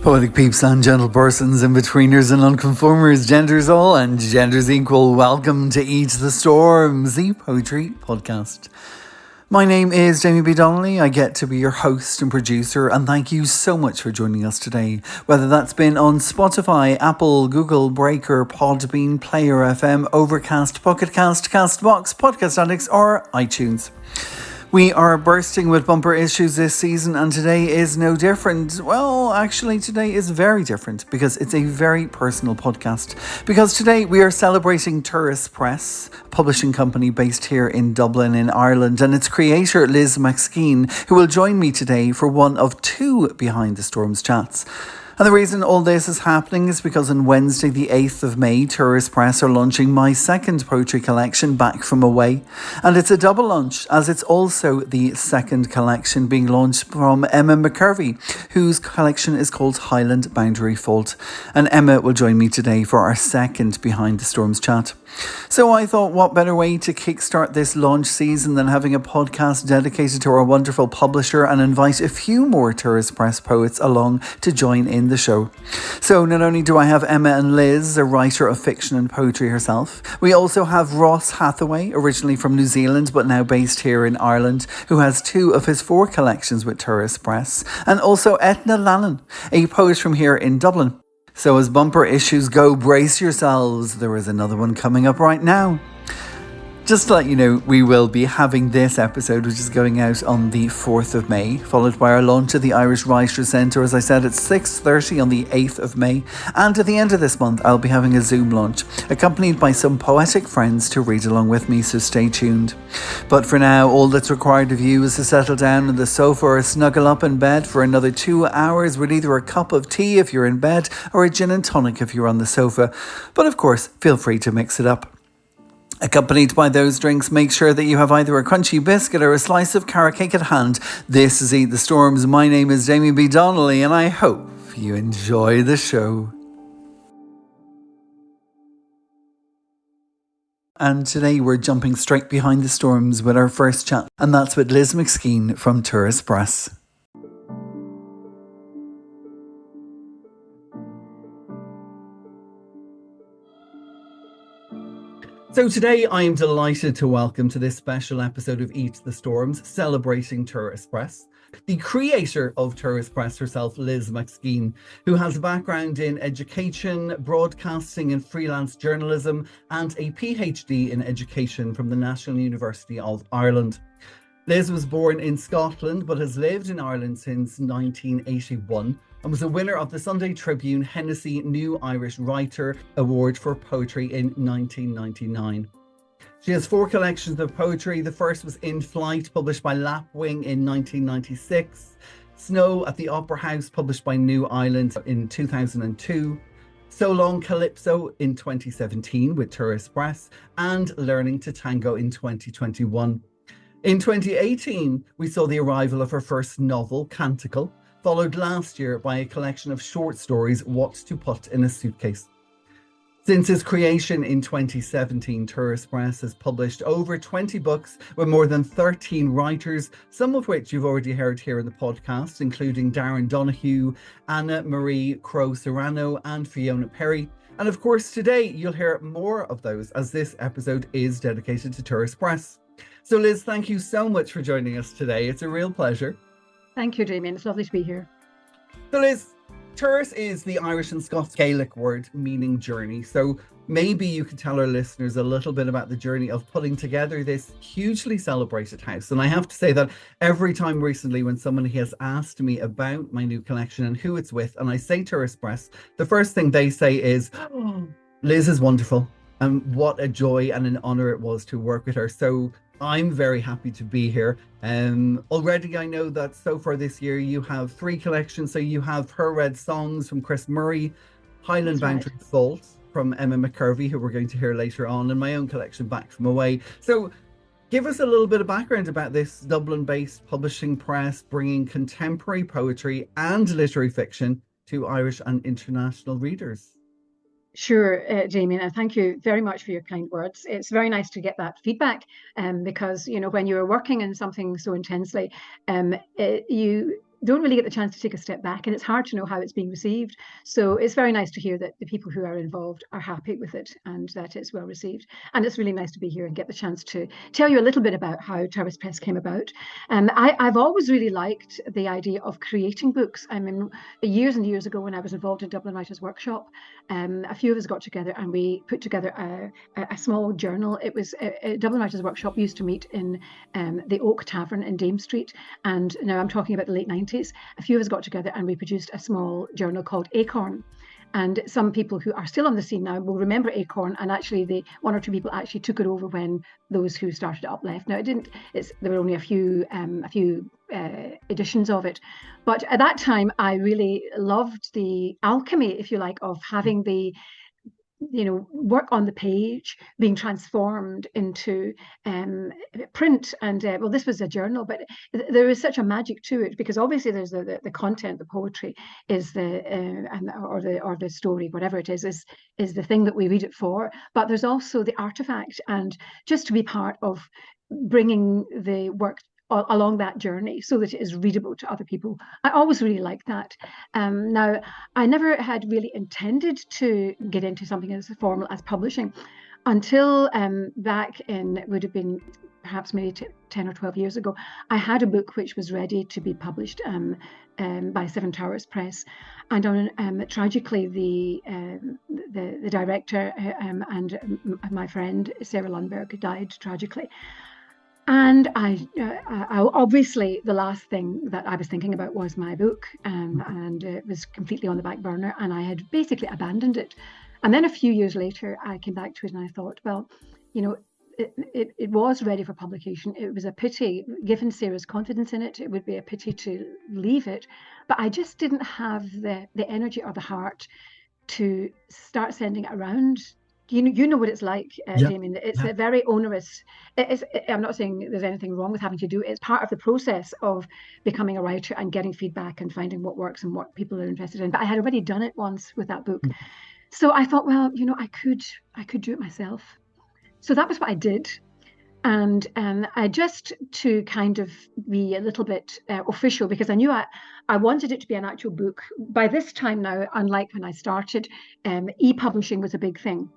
Poetic peeps and gentle persons, in-betweeners and nonconformers, genders all and genders equal, welcome to Eat the Storms, the poetry podcast. My name is Damien B. Donnelly. I get to be your host and producer, and thank you so much for joining us today. Whether that's been on Spotify, Apple, Google, Breaker, Podbean, Player FM, Overcast, Pocket Cast, Castbox, Podcast Addicts, or iTunes. We are bursting with bumper issues this season, and today is no different. Well, actually, today is very different because it's a very personal podcast. Because today we are celebrating Turas Press, a publishing company based here in Dublin in Ireland, and its creator Liz McSkeane, who will join me today for one of two Behind the Storms chats. And the reason all this is happening is because on Wednesday, the 8th of May, Turas Press are launching my second poetry collection, Back From Away. And it's a double launch, as it's also the second collection being launched from Emma McKervey, whose collection is called Highland Boundary Fault. And Emma will join me today for our second Behind the Storms chat. So I thought, what better way to kickstart this launch season than having a podcast dedicated to our wonderful publisher and invite a few more Turas Press poets along to join in the show. So not only do I have Emma and Liz, a writer of fiction and poetry herself, we also have Ross Hattaway, originally from New Zealand but now based here in Ireland, who has two of his four collections with Turas Press, and also Eithne Lannon, a poet from here in Dublin. So as bumper issues go, brace yourselves. There is another one coming up right now. Just to let you know, we will be having this episode, which is going out on the 4th of May, followed by our launch at the Irish Writers' Centre, as I said, at 6:30 on the 8th of May. And at the end of this month, I'll be having a Zoom launch, accompanied by some poetic friends to read along with me, so stay tuned. But for now, all that's required of you is to settle down on the sofa or snuggle up in bed for another 2 hours with either a cup of tea if you're in bed or a gin and tonic if you're on the sofa. But of course, feel free to mix it up. Accompanied by those drinks, make sure that you have either a crunchy biscuit or a slice of carrot cake at hand. This is Eat the Storms. My name is Damien B. Donnelly, and I hope you enjoy the show. And today we're jumping straight behind the storms with our first chat, and that's with Liz McSkeane from Turas Press. So today I am delighted to welcome to this special episode of Eat the Storms, celebrating Turas Press, the creator of Turas Press herself, Liz McSkeane, who has a background in education, broadcasting and freelance journalism, and a PhD in education from the National University of Ireland. Liz was born in Scotland but has lived in Ireland since 1981 and was a winner of the Sunday Tribune Hennessy New Irish Writer Award for Poetry in 1999. She has four collections of poetry. The first was In Flight, published by Lapwing in 1996, Snow at the Opera House, published by New Island in 2002, So Long Calypso in 2017 with Turas Press, and Learning to Tango in 2021. In 2018, we saw the arrival of her first novel, Canticle, followed last year by a collection of short stories, What to Put in a Suitcase. Since its creation in 2017, Turas Press has published over 20 books with more than 13 writers, some of which you've already heard here in the podcast, including Darren Donahue, Anna Marie Crowe-Serrano, and Fiona Perry. And of course, today you'll hear more of those, as this episode is dedicated to Turas Press. So Liz, thank you so much for joining us today. It's a real pleasure. Thank you, Damien. It's lovely to be here. So Liz, Turas is the Irish and Scots Gaelic word meaning journey. So maybe you could tell our listeners a little bit about the journey of putting together this hugely celebrated house. And I have to say that every time recently when someone has asked me about my new collection and who it's with, and I say Turas Press, the first thing they say is, oh, Liz is wonderful. And what a joy and an honour it was to work with her. So I'm very happy to be here. Already I know that so far this year you have three collections. So you have Her Red Songs from Chris Murray, Highland Boundary Fault from Emma McKervey, who we're going to hear later on, and my own collection, Back From Away. So give us a little bit of background about this Dublin-based publishing press, bringing contemporary poetry and literary fiction to Irish and international readers. Sure, Damien, and thank you very much for your kind words. It's very nice to get that feedback because, you know, when you're working in something so intensely, you don't really get the chance to take a step back, and it's hard to know how it's being received. So it's very nice to hear that the people who are involved are happy with it and that it's well received. And it's really nice to be here and get the chance to tell you a little bit about how Turas Press came about. I've always really liked the idea of creating books. I mean, years and years ago when I was involved in Dublin Writers' Workshop, a few of us got together and we put together a small journal. It was Dublin Writers' Workshop used to meet in the Oak Tavern in Dame Street, and now I'm talking about the late 90s. A few of us got together and we produced a small journal called Acorn. And some people who are still on the scene now will remember Acorn, and actually the one or two people actually took it over when those who started it up left. Now there were only a few editions of it, but at that time I really loved the alchemy, if you like, of having the work on the page being transformed into print. And well, this was a journal, but there is such a magic to it, because obviously there's the content, the poetry is or the story, whatever it is the thing that we read it for, but there's also the artifact, and just to be part of bringing the work along that journey so that it is readable to other people. I always really liked that. Now, I never had really intended to get into something as formal as publishing until back in, it would have been perhaps maybe 10 or 12 years ago. I had a book which was ready to be published by Turas Press, and tragically the director and my friend Sarah Lundberg died tragically. And I obviously the last thing that I was thinking about was my book, and it was completely on the back burner, and I had basically abandoned it. And then a few years later, I came back to it and I thought, well, it was ready for publication. It was a pity, given Sarah's confidence in it, it would be a pity to leave it. But I just didn't have the energy or the heart to start sending it around. You know what it's like, Damien. It's a very onerous. I'm not saying there's anything wrong with having to do it. It's part of the process of becoming a writer and getting feedback and finding what works and what people are interested in. But I had already done it once with that book, so I thought, well, I could do it myself. So that was what I did, and I just to kind of be a little bit official, because I knew I wanted it to be an actual book. By this time now, unlike when I started, e-publishing was a big thing.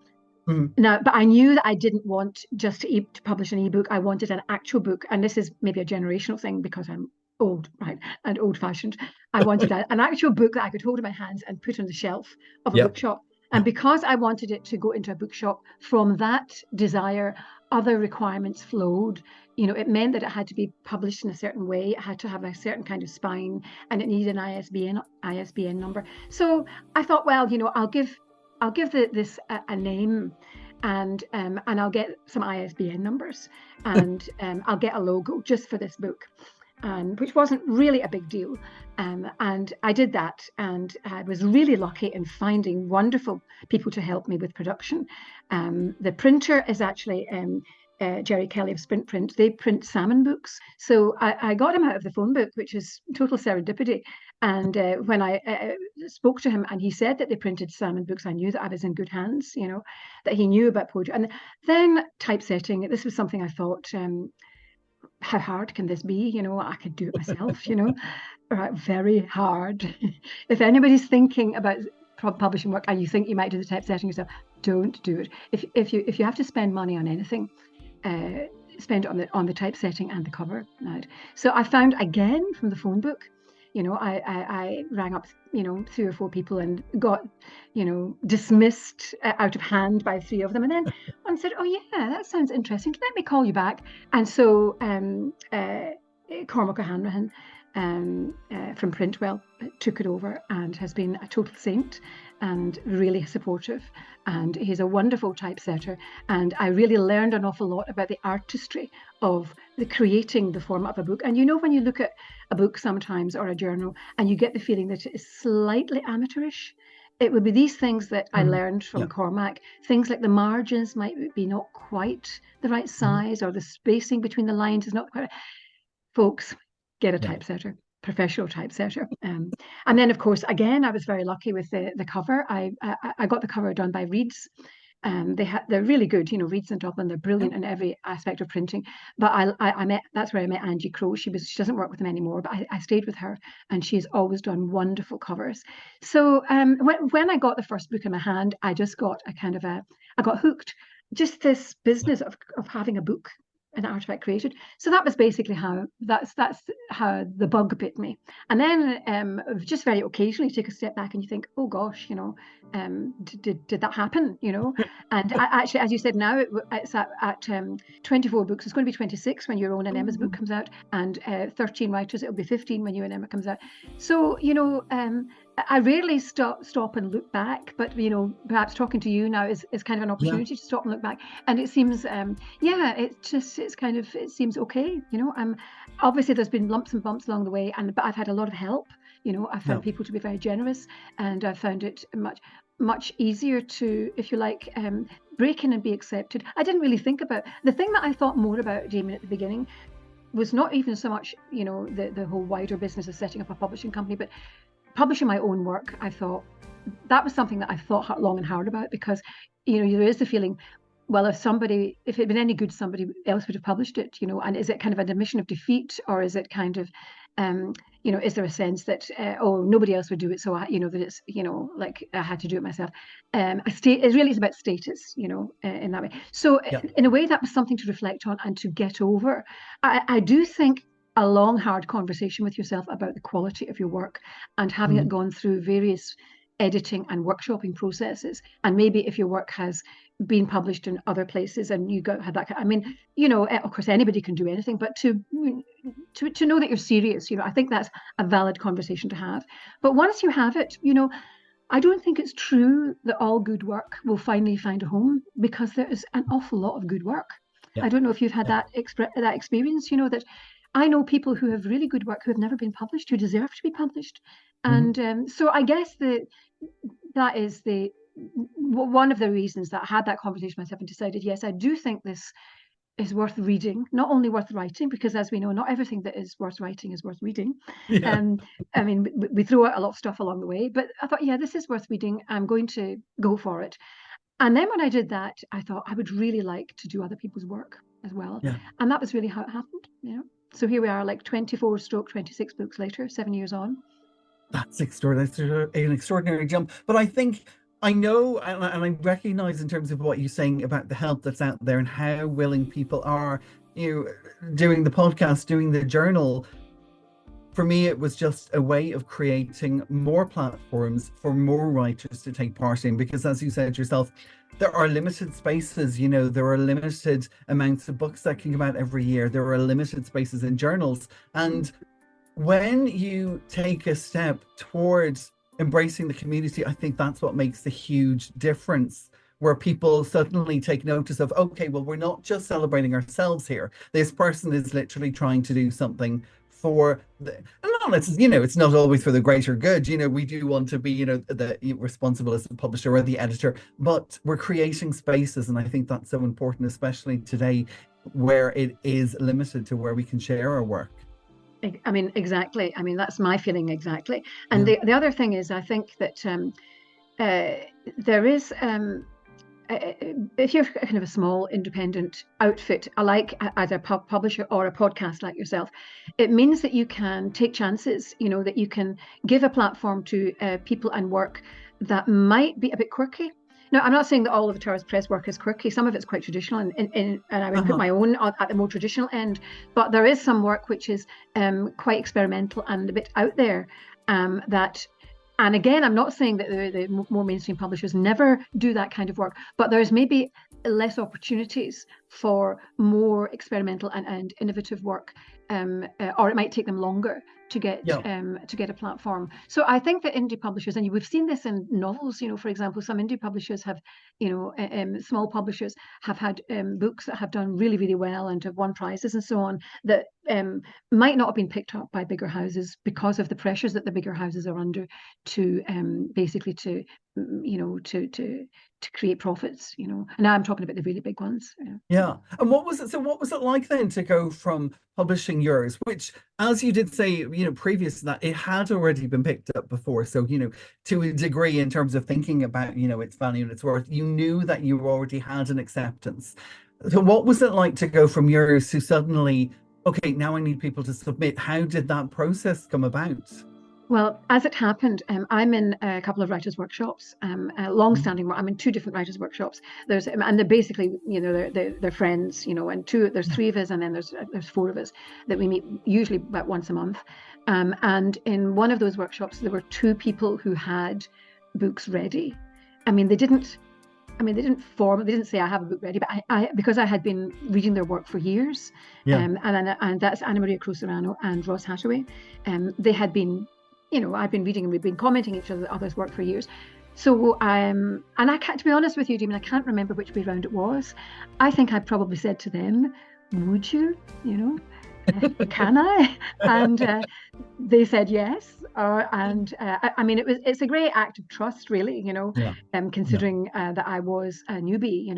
Now, but I knew that I didn't want just to publish an ebook. I wanted an actual book, and this is maybe a generational thing because I'm old, right, and old-fashioned. I wanted an actual book that I could hold in my hands and put on the shelf of a bookshop. And because I wanted it to go into a bookshop, from that desire, other requirements flowed. It meant that it had to be published in a certain way. It had to have a certain kind of spine, and it needed an ISBN number. So I thought, well, I'll give this a name, and I'll get some ISBN numbers, and I'll get a logo just for this book, which wasn't really a big deal. And I did that, and I was really lucky in finding wonderful people to help me with production. The printer is actually Jerry Kelly of Sprint Print. They print salmon books. So I got him out of the phone book, which is total serendipity. And when I spoke to him and he said that they printed salmon books, I knew that I was in good hands, that he knew about poetry. And then typesetting, this was something I thought, how hard can this be? I could do it myself, right, very hard. If anybody's thinking about publishing work and you think you might do the typesetting yourself, don't do it. If you have to spend money on anything, spend it on the typesetting and the cover. Right? So I found, again, from the phone book, I rang up, 3 or 4 people and got, dismissed out of hand by 3 of them. And then one said, oh yeah, that sounds interesting. Let me call you back. And so Cormac O'Hanrahan from Printwell took it over and has been a total saint and really supportive, and he's a wonderful typesetter, and I really learned an awful lot about the artistry of creating the format of a book. And when you look at a book sometimes, or a journal, and you get the feeling that it is slightly amateurish, it would be these things that I learned from Cormac. Things like the margins might be not quite the right size, or the spacing between the lines is not quite. Folks, get a typesetter. Professional typesetter. And then, of course, again, I was very lucky with the cover. I got the cover done by Reeds, They're really good, reads in Dublin. They're brilliant in every aspect of printing. But that's where I met Angie Crowe. She doesn't work with them anymore, but I stayed with her, and she's always done wonderful covers. So when I got the first book in my hand, I just got I got hooked. Just this business of having a book, an artifact created. So that was basically that's how the bug bit me. And then just very occasionally take a step back and you think, oh gosh, did that happen? And actually, as you said, now it's at 24 books. It's going to be 26 when your own and Emma's book comes out, and 13 writers. It'll be 15 when you and Emma comes out. So I rarely stop and look back, but perhaps talking to you now is kind of an opportunity to stop and look back. And it seems, it seems okay. Obviously there's been lumps and bumps along the way, but I've had a lot of help. I've found people to be very generous, and I've found it much easier to, if you like, break in and be accepted. I didn't really think about the thing that I thought more about, Damien, at the beginning was not even so much, the whole wider business of setting up a publishing company, but publishing my own work. I thought that was something that I thought long and hard about, because there is the feeling, well, if it had been any good, somebody else would have published it, and is it kind of an admission of defeat, or is it kind of is there a sense that nobody else would do it, so that it's like I had to do it myself. It really is about status, in that way. So in a way, that was something to reflect on and to get over. I do think a long, hard conversation with yourself about the quality of your work, and having it gone through various editing and workshopping processes, and maybe if your work has been published in other places and had that, of course anybody can do anything, but to know that you're serious, I think that's a valid conversation to have. But once you have it, I don't think it's true that all good work will finally find a home, because there is an awful lot of good work. I don't know if you've had that experience, that I know people who have really good work who have never been published, who deserve to be published. And so I guess that is one of the reasons that I had that conversation myself and decided, yes, I do think this is worth reading, not only worth writing, because as we know, not everything that is worth writing is worth reading. We throw out a lot of stuff along the way, but I thought, this is worth reading. I'm going to go for it. And then when I did that, I thought I would really like to do other people's work as well. And that was really how it happened. So here we are, like 24/26 books later, 7 years on. That's extraordinary, an extraordinary jump. But I know, and I recognize in terms of what you're saying about the help that's out there and how willing people are, doing the podcast, doing the journal. For me, it was just a way of creating more platforms for more writers to take part in, because as you said yourself, there are limited spaces, there are limited amounts of books that can come out every year. There are limited spaces in journals. And when you take a step towards embracing the community, I think that's what makes the huge difference, where people suddenly take notice of, okay, well, we're not just celebrating ourselves here. This person is literally trying to do something for it's not always for the greater good. We do want to be, responsible as a publisher or the editor, but we're creating spaces. And I think that's so important, especially today, where it is limited to where we can share our work. Exactly. That's my feeling exactly. And the other thing is, I think that there is, if you're kind of a small independent outfit, like as a publisher or a podcast like yourself, it means that you can take chances, that you can give a platform to people and work that might be a bit quirky. Now, I'm not saying that all of the Turas Press work is quirky. Some of it's quite traditional, and I would put my own at the more traditional end. But there is some work which is quite experimental and a bit out there. And again, I'm not saying that the more mainstream publishers never do that kind of work, but there's maybe less opportunities for more experimental and innovative work, or it might take them longer to get a platform. So I think that indie publishers, and we've seen this in novels, for example, some indie publishers have, small publishers have had books that have done really, really well and have won prizes and so on, that might not have been picked up by bigger houses because of the pressures that the bigger houses are under to basically to create profits, and now I'm talking about the really big ones. And what was it like then to go from publishing yours, which, as you did say, previous to that, it had already been picked up before. So, to a degree, in terms of thinking about, its value and its worth, you knew that you already had an acceptance. So what was it like to go from yours to suddenly, okay, now I need people to submit? How did that process come about? Well, as it happened, I'm in a couple of writers' workshops, long-standing. I'm in two different writers' workshops. And they're basically, they're friends, and there's three of us, and then there's four of us that we meet usually about once a month. And in one of those workshops, there were two people who had books ready. They didn't say I have a book ready, but I because I had been reading their work for years, and that's Anna Maria Crocerano and Ross Hattaway. They had been, I've been reading and we've been commenting each other's work for years. So, and I can't, to be honest with you, Damien, I can't remember which way round it was. I think I probably said to them, would you, can I? And they said yes. It's a great act of trust, really, considering that I was a newbie,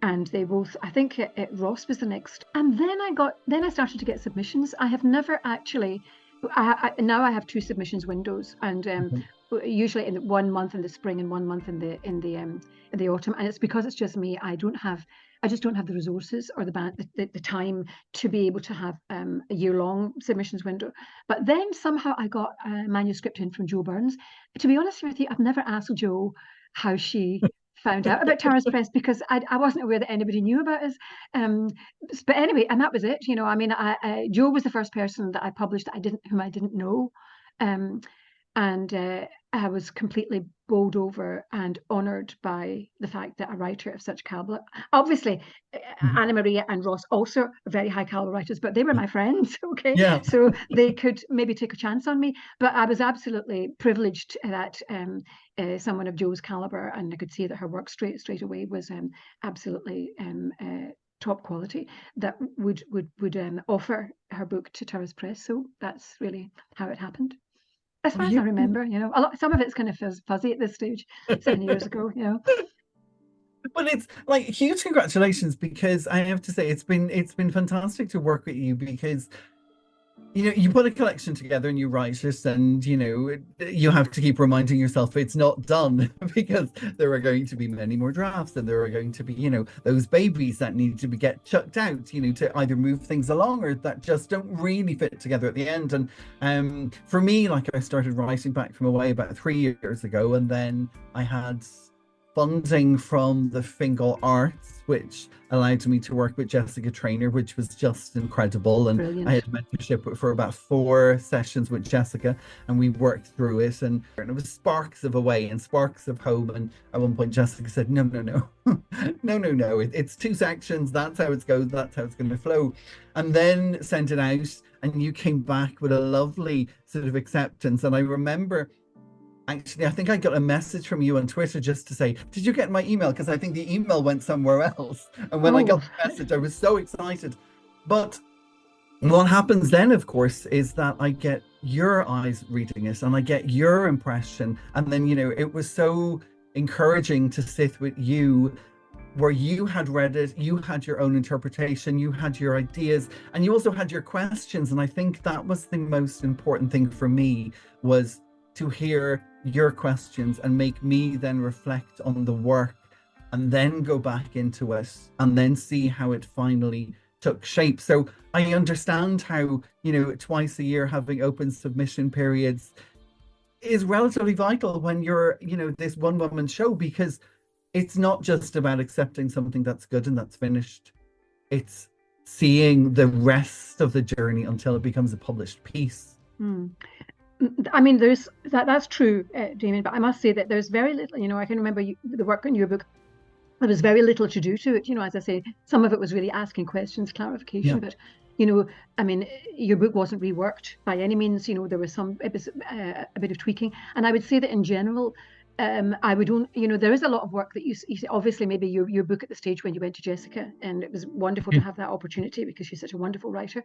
and they both, I think Ross was the next. And then I started to get submissions. I have never actually, now I have two submissions windows, and usually in 1 month in the spring and 1 month in the autumn. And it's because it's just me. I just don't have the resources or the time to be able to have a year-long submissions window. But then somehow I got a manuscript in from Jo Burns. To be honest with you, I've never asked Jo how she found out about Turas Press, because I wasn't aware that anybody knew about us. But anyway, and that was it. Jo was the first person that I published whom I didn't know. And I was completely bowled over and honoured by the fact that a writer of such calibre, obviously, Anna Maria and Ross also are very high calibre writers, but they were my friends, okay? Yeah. So they could maybe take a chance on me. But I was absolutely privileged that someone of Jo's calibre, and I could see that her work straight away was absolutely top quality, that would offer her book to Turas Press. So that's really how it happened. As far as I remember, some of it's kind of fuzzy at this stage, 7 years ago, But it's like huge congratulations, because I have to say it's been fantastic to work with you, because you put a collection together and you write it, and you have to keep reminding yourself it's not done, because there are going to be many more drafts, and there are going to be those babies that need to get chucked out, to either move things along or that just don't really fit together at the end. And for me, like, I started writing back from away about 3 years ago, and then I had funding from the Fingal Arts, which allowed me to work with Jessica Traynor, which was just incredible. And brilliant. I had mentorship for about 4 sessions with Jessica, and we worked through it, and it was sparks of away and sparks of home. And at one point Jessica said, no no, it's 2 sections, that's how it goes, that's how it's going to flow. And then sent it out, and you came back with a lovely sort of acceptance. And I remember, actually, I think I got a message from you on Twitter just to say, did you get my email? Because I think the email went somewhere else. And when I got the message, I was so excited. But what happens then, of course, is that I get your eyes reading it, and I get your impression. And then, it was so encouraging to sit with you, where you had read it, you had your own interpretation, you had your ideas, and you also had your questions. And I think that was the most important thing for me, was to hear your questions and make me then reflect on the work, and then go back into it, and then see how it finally took shape. So I understand how, twice a year having open submission periods is relatively vital when you're, this one-woman show, because it's not just about accepting something that's good and that's finished. It's seeing the rest of the journey until it becomes a published piece. There's that's true, Damien, but I must say that there's very little, I can remember the work on your book, there was very little to do to it. As I say, some of it was really asking questions, clarification, but your book wasn't reworked by any means. There was a bit of tweaking, and I would say that in general, I would there is a lot of work that you see, obviously maybe your book at the stage when you went to Jessica, and it was wonderful to have that opportunity, because she's such a wonderful writer.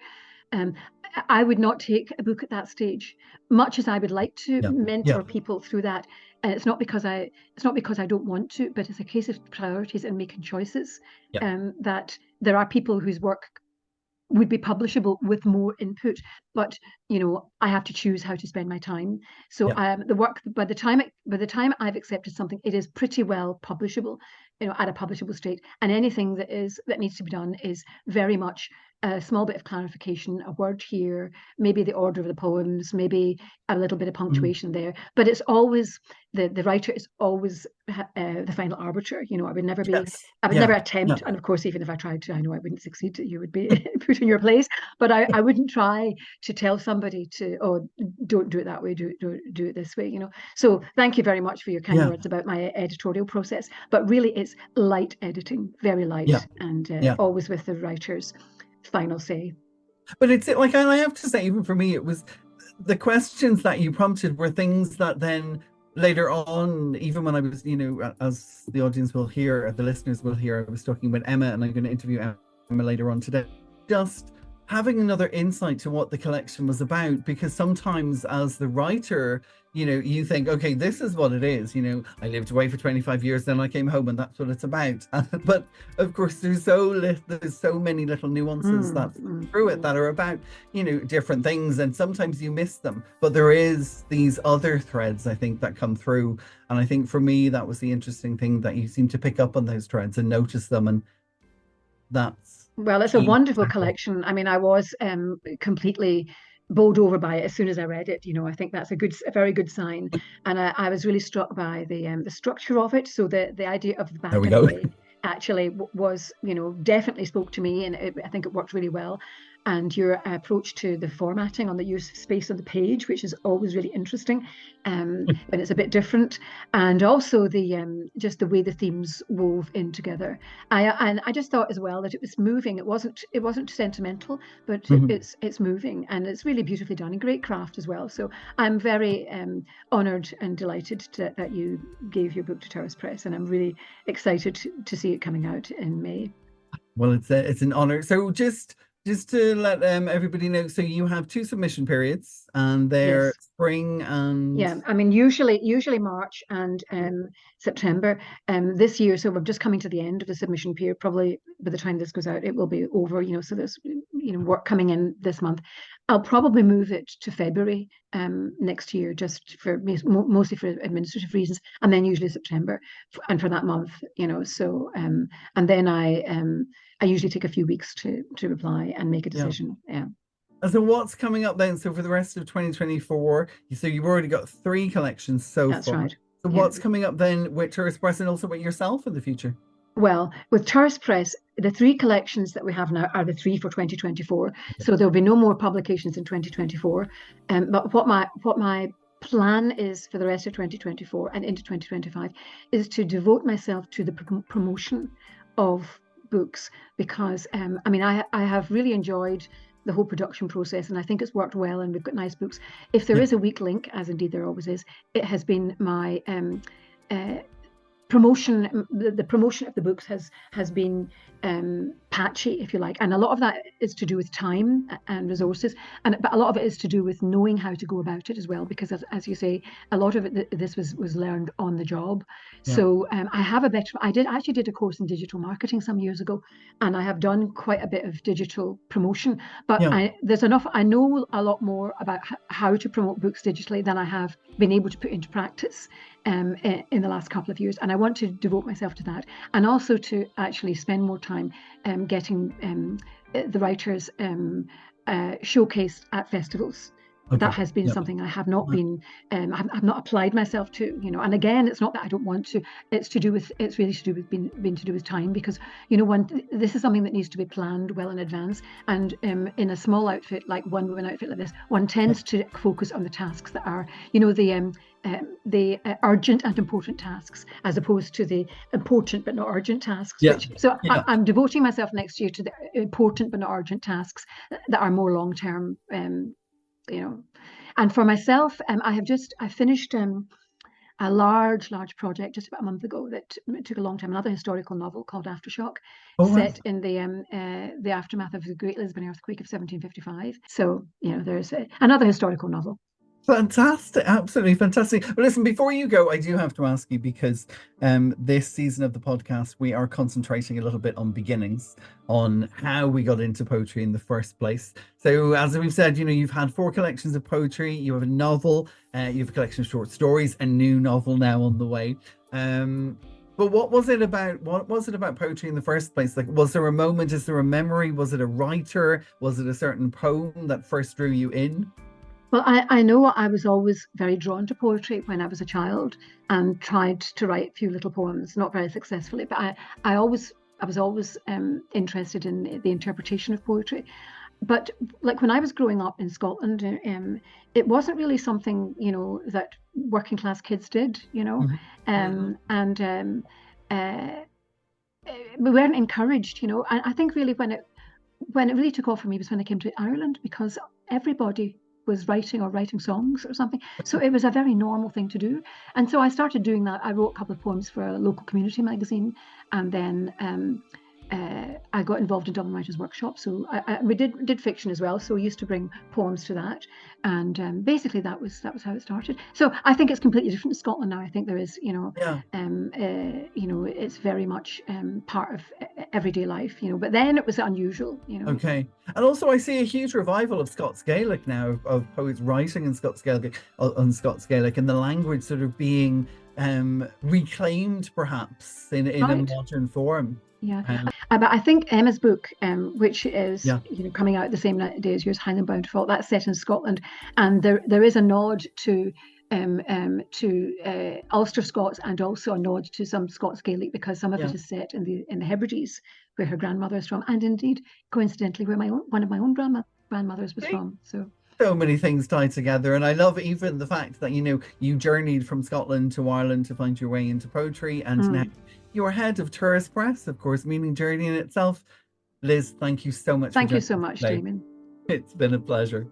I would not take a book at that stage, much as I would like to mentor people through that. And it's not because I don't want to, but it's a case of priorities and making choices. That there are people whose work would be publishable with more input, but I have to choose how to spend my time. So the work, by the time I've accepted something, it is pretty well publishable, at a publishable state. And anything that needs to be done is very much a small bit of clarification, a word here, maybe the order of the poems, maybe a little bit of punctuation there. But it's always the writer is always the final arbiter. I would never be, I would never attempt. And of course, even if I tried to, I know I wouldn't succeed. You would be put in your place. But I wouldn't try to tell somebody don't do it that way, do it this way. So thank you very much for your kind words about my editorial process. But really, it's light editing, very light, and always with the writer's final say. But it's like, I have to say, even for me, it was the questions that you prompted were things that then later on, even when I was, as the audience will hear, the listeners will hear, I was talking with Emma, and I'm going to interview Emma later on today, just having another insight to what the collection was about. Because sometimes as the writer, you think, okay, this is what it is. I lived away for 25 years, then I came home, and that's what it's about. But of course, there's so many little nuances that through it that are about, different things, and sometimes you miss them. But there is these other threads, I think, that come through. And I think for me, that was the interesting thing, that you seem to pick up on those threads and notice them. And that's... Well, it's a wonderful collection. I mean, I was completely bowled over by it as soon as I read it. I think that's a very good sign. And I was really struck by the structure of it. So the idea of the back and away actually was, definitely spoke to me, and I think it worked really well. And your approach to the formatting on the use of space on the page, which is always really interesting, when it's a bit different, and also the just the way the themes wove in together. I just thought as well that it was moving. It wasn't sentimental, but it's moving, and it's really beautifully done, and great craft as well. So I'm very honoured and delighted that you gave your book to Turas Press, and I'm really excited to see it coming out in May. Well, it's an honour. So just to let everybody know, so you have 2 submission periods, and they're spring and... I mean, usually March and September. This year, so we're just coming to the end of the submission period. Probably by the time this goes out, it will be over. So there's work coming in this month. I'll probably move it to February next year, just for mostly for administrative reasons, and then usually September, and for that month, So and then I usually take a few weeks to reply and make a decision. And so what's coming up then? So for the rest of 2024, so you've already got 3 collections so far. That's right. So what's coming up then with Turas Press, and also with yourself in the future? Well, with Turas Press, the 3 collections that we have now are the 3 for 2024. So there'll be no more publications in 2024. But what my plan is for the rest of 2024 and into 2025 is to devote myself to the promotion of books, because I have really enjoyed the whole production process, and I think it's worked well, and we've got nice books. If there is a weak link, as indeed there always is, it has been my promotion. The promotion of the books has been patchy, if you like, and a lot of that is to do with time and resources, but a lot of it is to do with knowing how to go about it as well, because as you say, a lot of it, this was learned on the job. So I actually did a course in digital marketing some years ago, and I have done quite a bit of digital promotion, but I know a lot more about how to promote books digitally than I have been able to put into practice in the last couple of years, and I want to devote myself to that, and also to actually spend more time getting the writers showcased at festivals. That has been something I have not been, I've not applied myself to, and again, it's not that I don't want to, it's really to do with being to do with time, because, this is something that needs to be planned well in advance. And in a small outfit, like one woman outfit like this, one tends to focus on the tasks that are, the urgent and important tasks, as opposed to the important but not urgent tasks. I'm devoting myself next year to the important but not urgent tasks that are more long-term, and for myself, I finished a large project just about a month ago that took a long time, another historical novel called Aftershock, set in the aftermath of the Great Lisbon earthquake of 1755. So, there's another historical novel. Fantastic, absolutely fantastic. But listen, before you go, I do have to ask you because this season of the podcast, we are concentrating a little bit on beginnings, on how we got into poetry in the first place. So, as we've said, you've had four collections of poetry, you have a novel, you have a collection of short stories, a new novel now on the way. But what was it about? What was it about poetry in the first place? Like, was there a moment? Is there a memory? Was it a writer? Was it a certain poem that first drew you in? Well, I know I was always very drawn to poetry when I was a child and tried to write a few little poems, not very successfully, but I was always interested in the interpretation of poetry. But like when I was growing up in Scotland, it wasn't really something, that working class kids did, and we weren't encouraged, And I think really when it really took off for me was when I came to Ireland, because everybody was writing songs or something. So it was a very normal thing to do. And so I started doing that. I wrote a couple of poems for a local community magazine, and then I got involved in Dublin Writers' Workshop. So we did fiction as well. So we used to bring poems to that, and basically that was how it started. So I think it's completely different in Scotland now. I think there is, Yeah. it's very much part of everyday life, But then it was unusual, Okay. And also I see a huge revival of Scots Gaelic now, of poets writing in Scots Gaelic, and the language sort of being reclaimed perhaps in a Right. modern form. Yeah, Um, but I think Emma's book, which is yeah. coming out the same day as yours, Highland Bound to Fall, that's set in Scotland, and there is a nod to Ulster Scots and also a nod to some Scots Gaelic, because some of Yeah. it is set in the Hebrides, where her grandmother is from, and indeed coincidentally where one of my own grandmothers was from. So many things tied together, and I love even the fact that you journeyed from Scotland to Ireland to find your way into poetry, and now you're head of Turas Press, of course, meaning journey in itself. Liz, thank you so much for Thank you joining so us much, today. Damien. It's been a pleasure.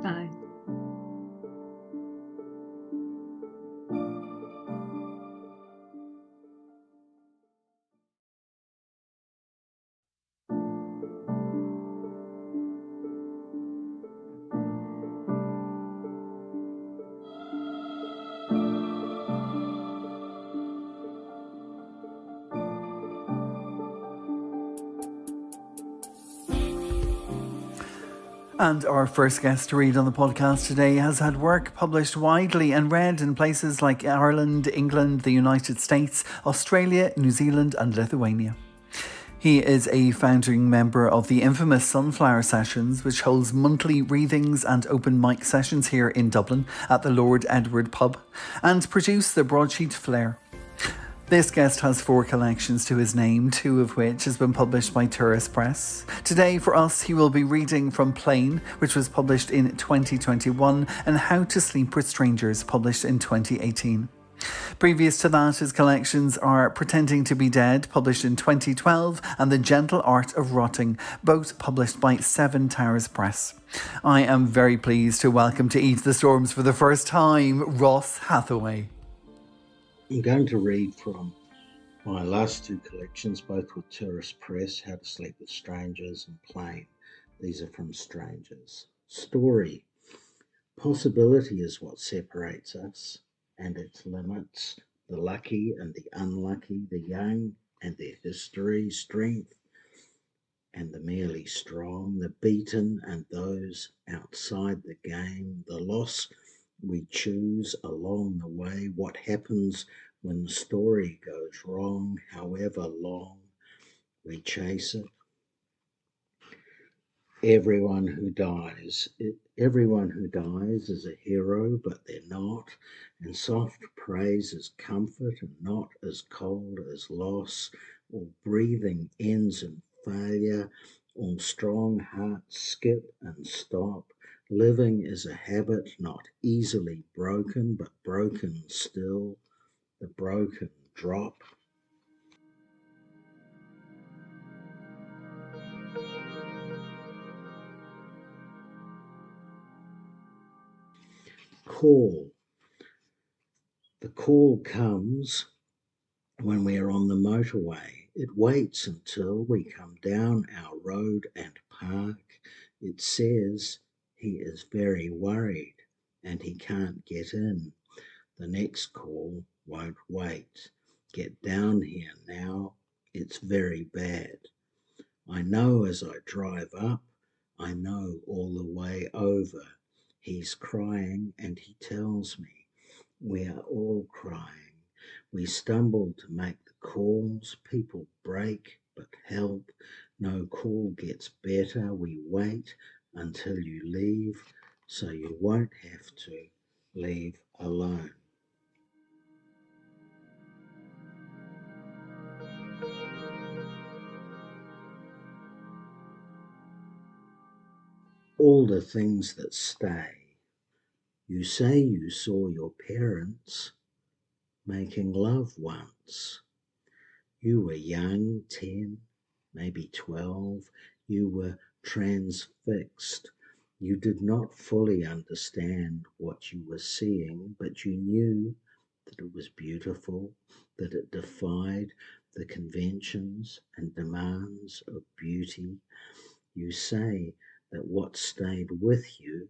Bye. And our first guest to read on the podcast today has had work published widely and read in places like Ireland, England, the United States, Australia, New Zealand, and Lithuania. He is a founding member of the infamous Sunflower Sessions, which holds monthly readings and open mic sessions here in Dublin at the Lord Edward pub, and produced the Broadsheet Flare. This guest has 4 collections to his name, 2 of which has been published by Turas Press. Today, for us, he will be reading from Plain, which was published in 2021, and How to Sleep with Strangers, published in 2018. Previous to that, his collections are Pretending to be Dead, published in 2012, and The Gentle Art of Rotting, both published by Seven Towers Press. I am very pleased to welcome to Eat the Storms for the first time, Ross Hattaway. I'm going to read from my last 2 collections, both with Turas Press, How to Sleep with Strangers and Plain. These are from Strangers. Story. Possibility is what separates us and its limits, the lucky and the unlucky, the young and their history, strength and the merely strong, the beaten and those outside the game, the loss we choose along the way, what happens when the story goes wrong, however long we chase it. Everyone who dies is a hero, but they're not, and soft praise is comfort and not as cold as loss. All breathing ends in failure, all strong hearts skip and stop. Living is a habit not easily broken, but broken still. The broken drop. Call. The call comes when we are on the motorway. It waits until we come down our road and park. It says he is very worried. and he can't get in. The next call won't wait. Get down here now. It's very bad. I know as I drive up, I know all the way over. He's crying and he tells me. We are all crying. We stumble to make the calls. People break, but help. No call gets better. We wait until you leave so you won't have to leave alone. All the things that stay. You say you saw your parents making love once. You were young, 10, maybe 12. You were transfixed. You did not fully understand what you were seeing, but you knew that it was beautiful, that it defied the conventions and demands of beauty. You say that what stayed with you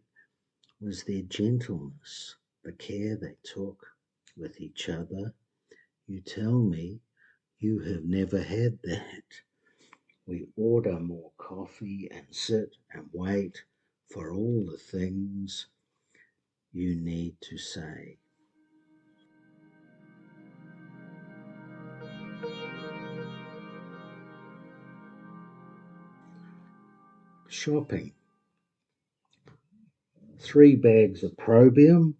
was their gentleness, the care they took with each other. You tell me you have never had that. We order more coffee and sit and wait for all the things you need to say. Shopping. 3 bags of Probium,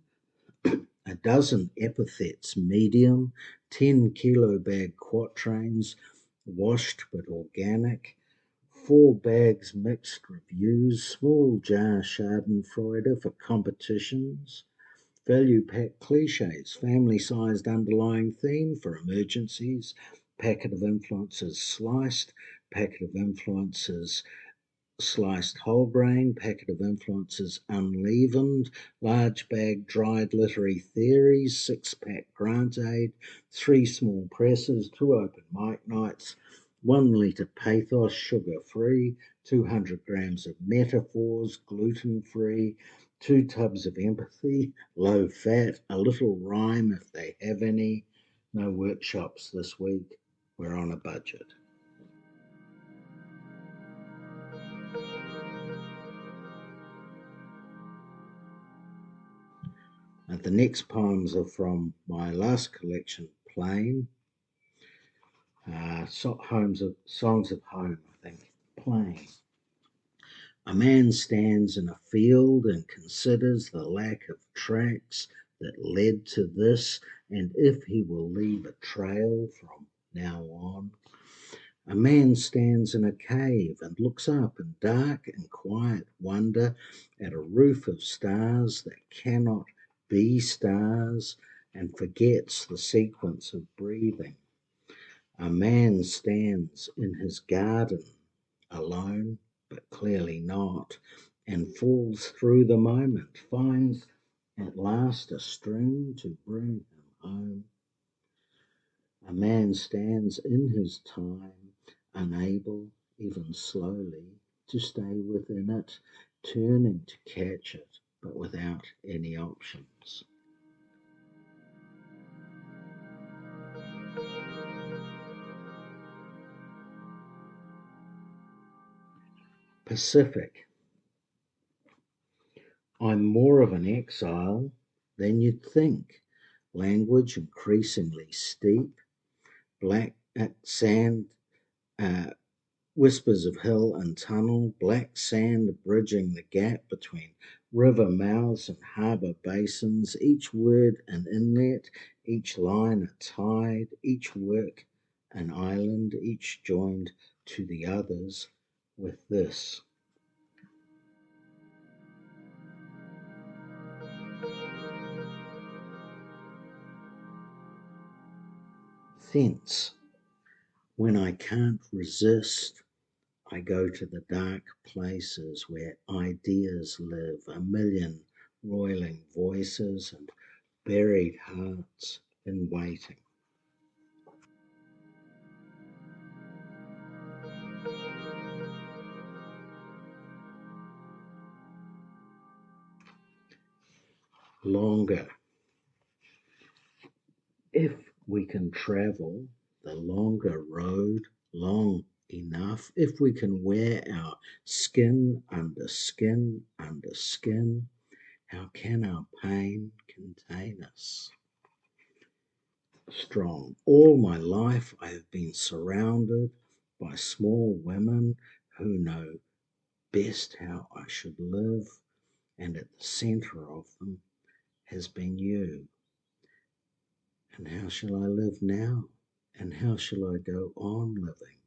a dozen epithets medium, 10 kilo bag quatrains, washed but organic, 4 bags mixed reviews, small jar Schadenfreude for competitions, value pack cliches, family-sized underlying theme for emergencies, packet of influences sliced, packet of influences sliced whole grain, packet of influences unleavened, large bag dried literary theories, 6-pack grant aid, 3 small presses, 2 open mic nights, 1 litre pathos, sugar-free, 200 grams of metaphors, gluten-free, 2 tubs of empathy, low fat, a little rhyme if they have any. No workshops this week. We're on a budget. The next poems are from my last collection, Plain. Songs of Home, I think. Plain. A man stands in a field and considers the lack of tracks that led to this, and if he will leave a trail from now on. A man stands in a cave and looks up in dark and quiet wonder at a roof of stars that cannot be stars and forgets the sequence of breathing. A man stands in his garden, alone, but clearly not, and falls through the moment, finds at last a string to bring him home. A man stands in his time, unable, even slowly, to stay within it, turning to catch it, but without any options. Pacific. I'm more of an exile than you'd think. Language increasingly steep, black sand, whispers of hill and tunnel, black sand bridging the gap between river mouths and harbour basins, each word an inlet, each line a tide, each work an island, each joined to the others with this. Thence, when I can't resist, I go to the dark places where ideas live, a million roiling voices and buried hearts in waiting. longer. If we can travel the longer road long enough, if we can wear our skin under skin under skin, how can our pain contain us? Strong. All my life I have been surrounded by small women who know best how I should live, and at the centre of them has been you. And how shall I live now? And how shall I go on living?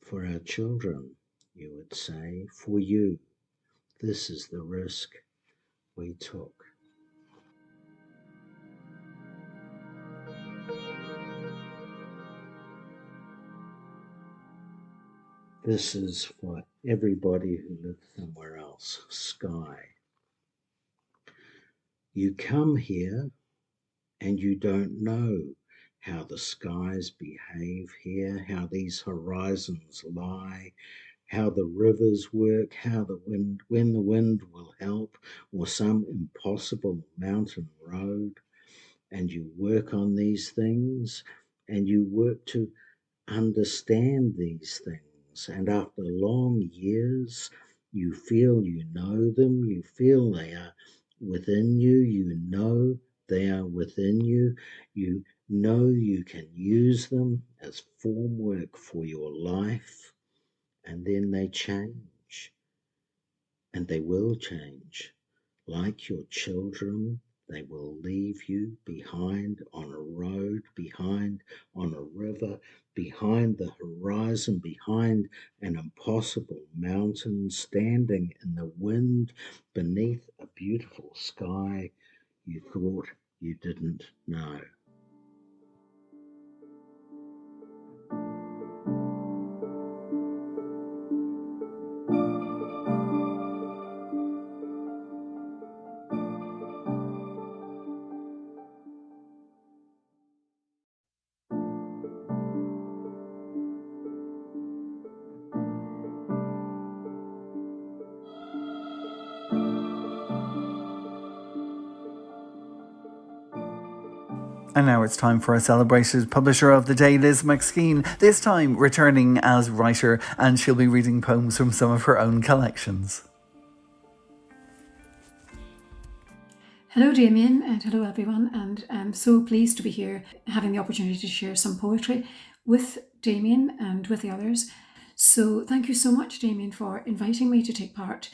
For our children, you would say, for you, this is the risk we took. This is for everybody who lives somewhere else. Sky. You come here and you don't know how the skies behave here, how these horizons lie, how the rivers work, how the wind, when the wind will help, or some impossible mountain road. And you work on these things, and you work to understand these things. And after long years, you feel you know them, you feel they are within you, you know they are within you, you know you can use them as formwork for your life, and then they change, and they will change. Like your children, they will leave you behind on a road, behind on a river, behind the horizon, behind an impossible mountain, standing in the wind beneath a beautiful sky you thought you didn't know. And now it's time for our celebrated publisher of the day, Liz McSkeane, this time returning as writer, and she'll be reading poems from some of her own collections. Hello Damien, and hello everyone, and I'm so pleased to be here having the opportunity to share some poetry with Damien and with the others. So thank you so much, Damien, for inviting me to take part.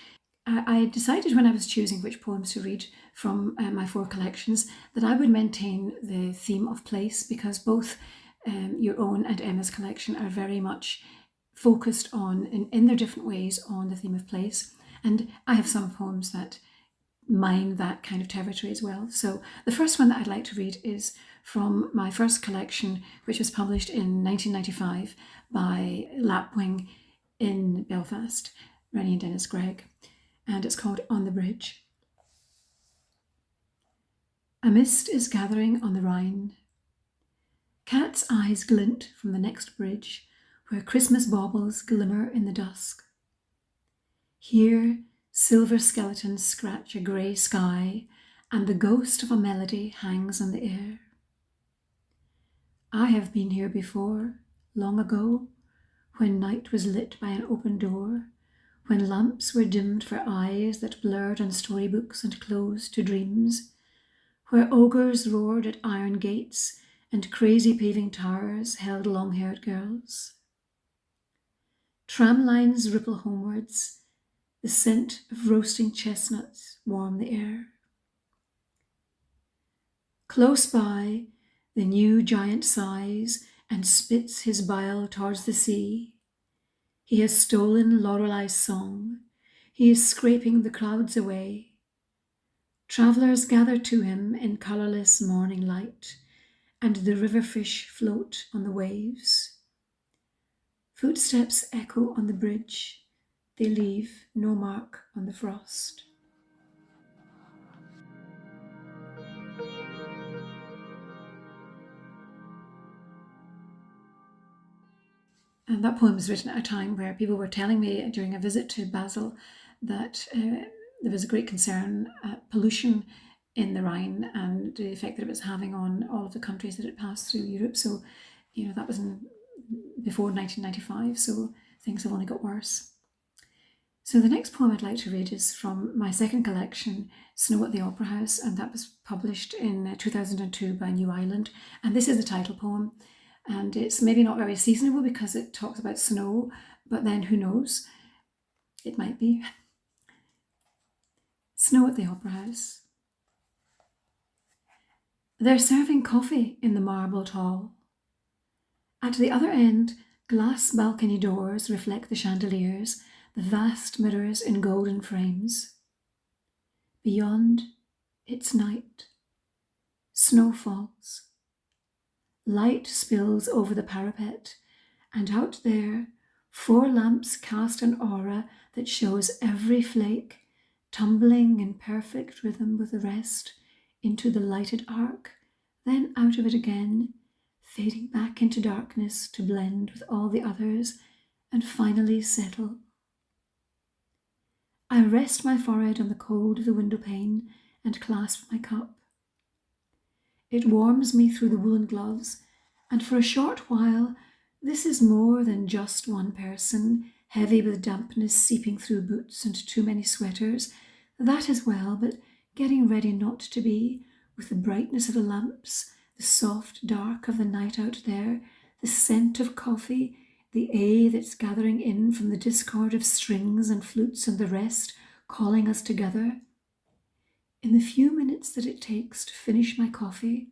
I decided when I was choosing which poems to read from my 4 collections that I would maintain the theme of place, because both your own and Emma's collection are very much focused on, in their different ways, on the theme of place. And I have some poems that mine that kind of territory as well. So the first one that I'd like to read is from my first collection, which was published in 1995 by Lapwing in Belfast, Rennie and Dennis Gregg, and it's called On the Bridge. A mist is gathering on the Rhine. Cat's eyes glint from the next bridge, where Christmas baubles glimmer in the dusk. Here, silver skeletons scratch a grey sky, and the ghost of a melody hangs on the air. I have been here before, long ago, when night was lit by an open door, when lamps were dimmed for eyes that blurred on storybooks and closed to dreams, where ogres roared at iron gates and crazy paving towers held long-haired girls. Tram lines ripple homewards, the scent of roasting chestnuts warm the air. Close by, the new giant sighs and spits his bile towards the sea. He has stolen Lorelei's song. He is scraping the clouds away. Travellers gather to him in colourless morning light, and the river fish float on the waves. Footsteps echo on the bridge. They leave no mark on the frost. And that poem was written at a time where people were telling me during a visit to Basel that there was a great concern at pollution in the Rhine and the effect that it was having on all of the countries that it passed through Europe. So, that was before 1995, so things have only got worse. So the next poem I'd like to read is from my second collection, Snow at the Opera House, and that was published in 2002 by New Island. And this is the title poem, and it's maybe not very seasonable because it talks about snow, but then who knows? It might be. Snow at the Opera House. They're serving coffee in the marbled hall. At the other end, glass balcony doors reflect the chandeliers, the vast mirrors in golden frames. Beyond, it's night. Snow falls. Light spills over the parapet, and out there, 4 lamps cast an aura that shows every flake, tumbling in perfect rhythm with the rest, into the lighted arc, then out of it again, fading back into darkness to blend with all the others, and finally settle. I rest my forehead on the cold of the window pane and clasp my cup. It warms me through the woolen gloves, and for a short while, this is more than just one person, heavy with dampness seeping through boots and too many sweaters. That as well, but getting ready not to be, with the brightness of the lamps, the soft dark of the night out there, the scent of coffee, the A that's gathering in from the discord of strings and flutes and the rest, calling us together. In the few minutes that it takes to finish my coffee,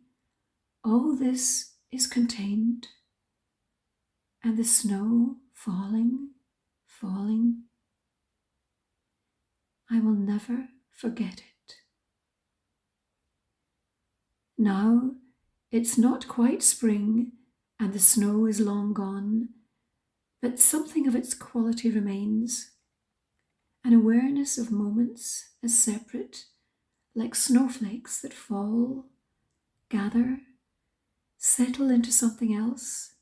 all this is contained, and the snow falling, falling. I will never forget it. Now it's not quite spring, and the snow is long gone, but something of its quality remains, an awareness of moments as separate, like snowflakes that fall, gather, settle into something else,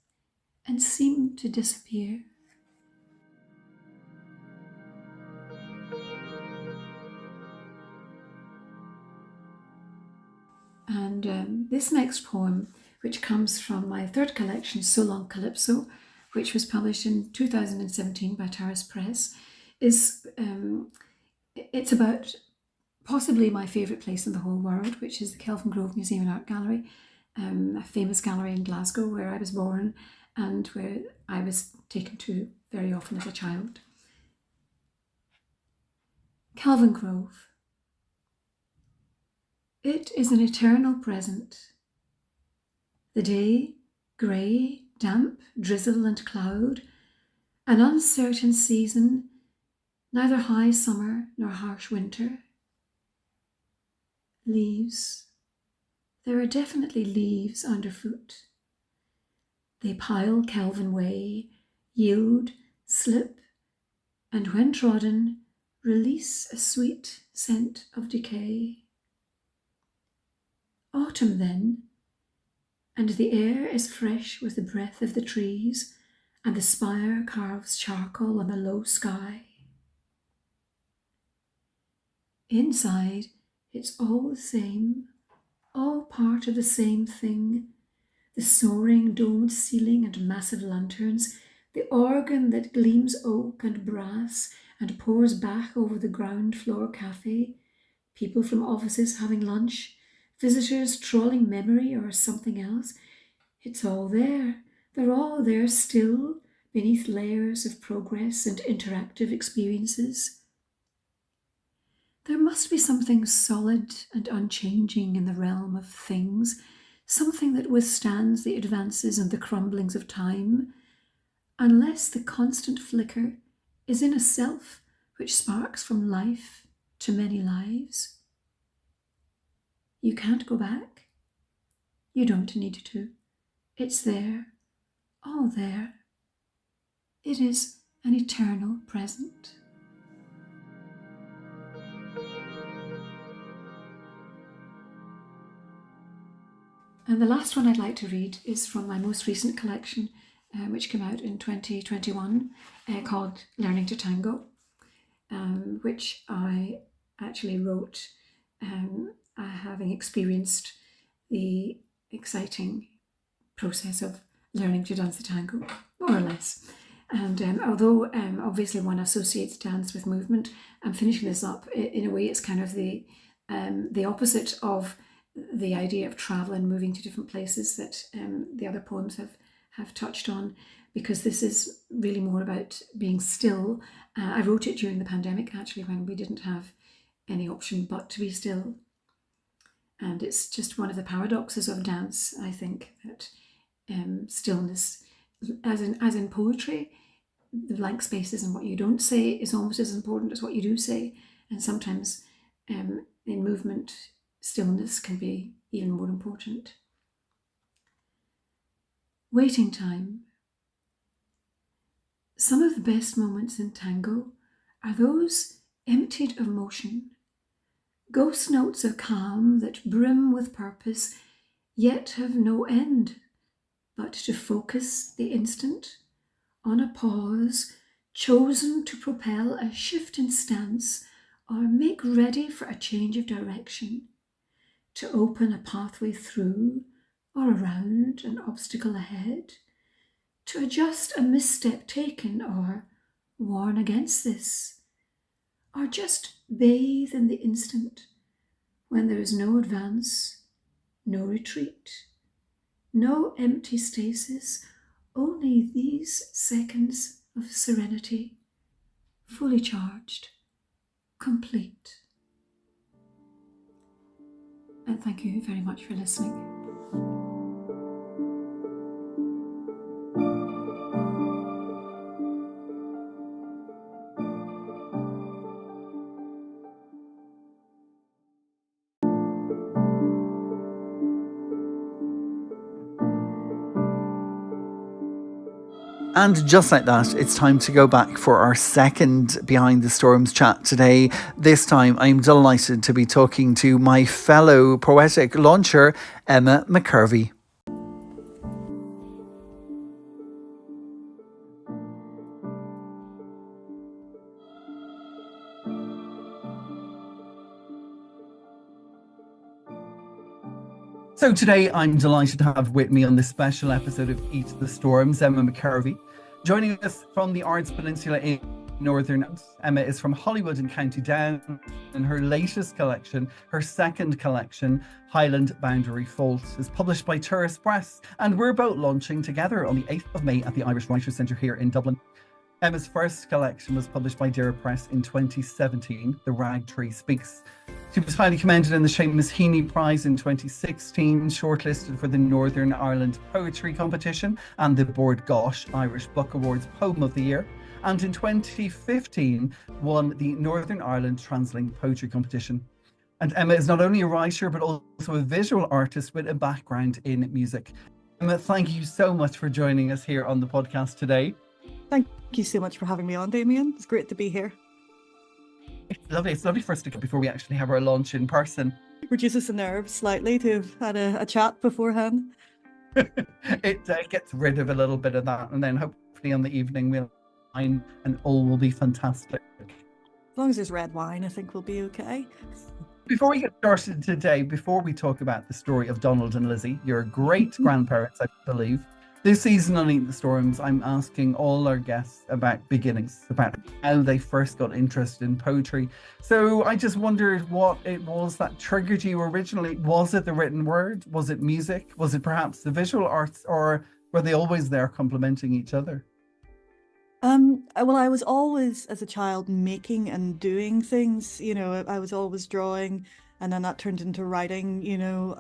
and seem to disappear. And this next poem, which comes from my third collection, So Long Calypso, which was published in 2017 by Turas Press, is it's about possibly my favourite place in the whole world, which is the Kelvingrove Museum and Art Gallery, a famous gallery in Glasgow where I was born and where I was taken to very often as a child. Kelvingrove. It is an eternal present. The day, grey, damp, drizzle and cloud, an uncertain season, neither high summer nor harsh winter. Leaves. There are definitely leaves underfoot. They pile Kelvin way, yield, slip, and when trodden, release a sweet scent of decay. Autumn then, and the air is fresh with the breath of the trees, and the spire carves charcoal on the low sky. Inside, it's all the same, all part of the same thing. The soaring domed ceiling and massive lanterns, the organ that gleams oak and brass and pours back over the ground floor cafe, people from offices having lunch, visitors trawling memory or something else. It's all there. They're all there still, beneath layers of progress and interactive experiences. There must be something solid and unchanging in the realm of things, something that withstands the advances and the crumblings of time, unless the constant flicker is in a self which sparks from life to many lives. You can't go back. You don't need to. It's there, all there. It is an eternal present. And the last one I'd like to read is from my most recent collection, which came out in 2021, called Learning to Tango, which I actually wrote. I having experienced the exciting process of learning to dance the tango, more or less. And although obviously one associates dance with movement, I'm finishing this up in a way it's kind of the opposite of the idea of travel and moving to different places that the other poems have touched on, because this is really more about being still. I wrote it during the pandemic, actually, when we didn't have any option but to be still. And it's just one of the paradoxes of dance, I think, that stillness, as in poetry, the blank spaces and what you don't say is almost as important as what you do say. And sometimes in movement, stillness can be even more important. Waiting time. Some of the best moments in tango are those emptied of motion, ghost notes of calm that brim with purpose, yet have no end, but to focus the instant on a pause chosen to propel a shift in stance or make ready for a change of direction, to open a pathway through or around an obstacle ahead, to adjust a misstep taken or warn against this, or just bathe in the instant when there is no advance, no retreat, no empty stasis, only these seconds of serenity, fully charged, complete. And thank you very much for listening. And just like that, it's time to go back for our second Behind the Storms chat today. This time, I'm delighted to be talking to my fellow poetic launcher, Emma McKervey. So today I'm delighted to have with me on this special episode of Eat the Storms, Emma McKervey. Joining us from the Ards Peninsula in Northern Ireland, Emma is from Hollywood in County Down, and her latest collection, her second collection, Highland Boundary Fault, is published by Turas Press, and we're both launching together on the 8th of May at the Irish Writers' Centre here in Dublin. Emma's first collection was published by Turas Press in 2017, The Rag Tree Speaks. She was highly commended in the Seamus Heaney Prize in 2016, shortlisted for the Northern Ireland Poetry Competition and the Bord Gáis Irish Book Awards Poem of the Year, and in 2015 won the Northern Ireland Translink Poetry Competition. And Emma is not only a writer but also a visual artist with a background in music. Emma, thank you so much for joining us here on the podcast today. Thank you so much for having me on, Damien. It's great to be here. It's lovely for us to come before we actually have our launch in person. Reduces the nerves slightly to have had a chat beforehand. It gets rid of a little bit of that, and then hopefully on the evening we'll wine and all will be fantastic. As long as there's red wine, I think we'll be okay. Before we get started today, before we talk about the story of Donald and Lizzie, your great grandparents, I believe, this season on Eat the Storms, I'm asking all our guests about beginnings, about how they first got interested in poetry. So I just wondered what it was that triggered you originally. Was it the written word? Was it music? Was it perhaps the visual arts? Or were they always there complementing each other? Well, I was always, as a child, making and doing things. You know, I was always drawing, and then that turned into writing, you know.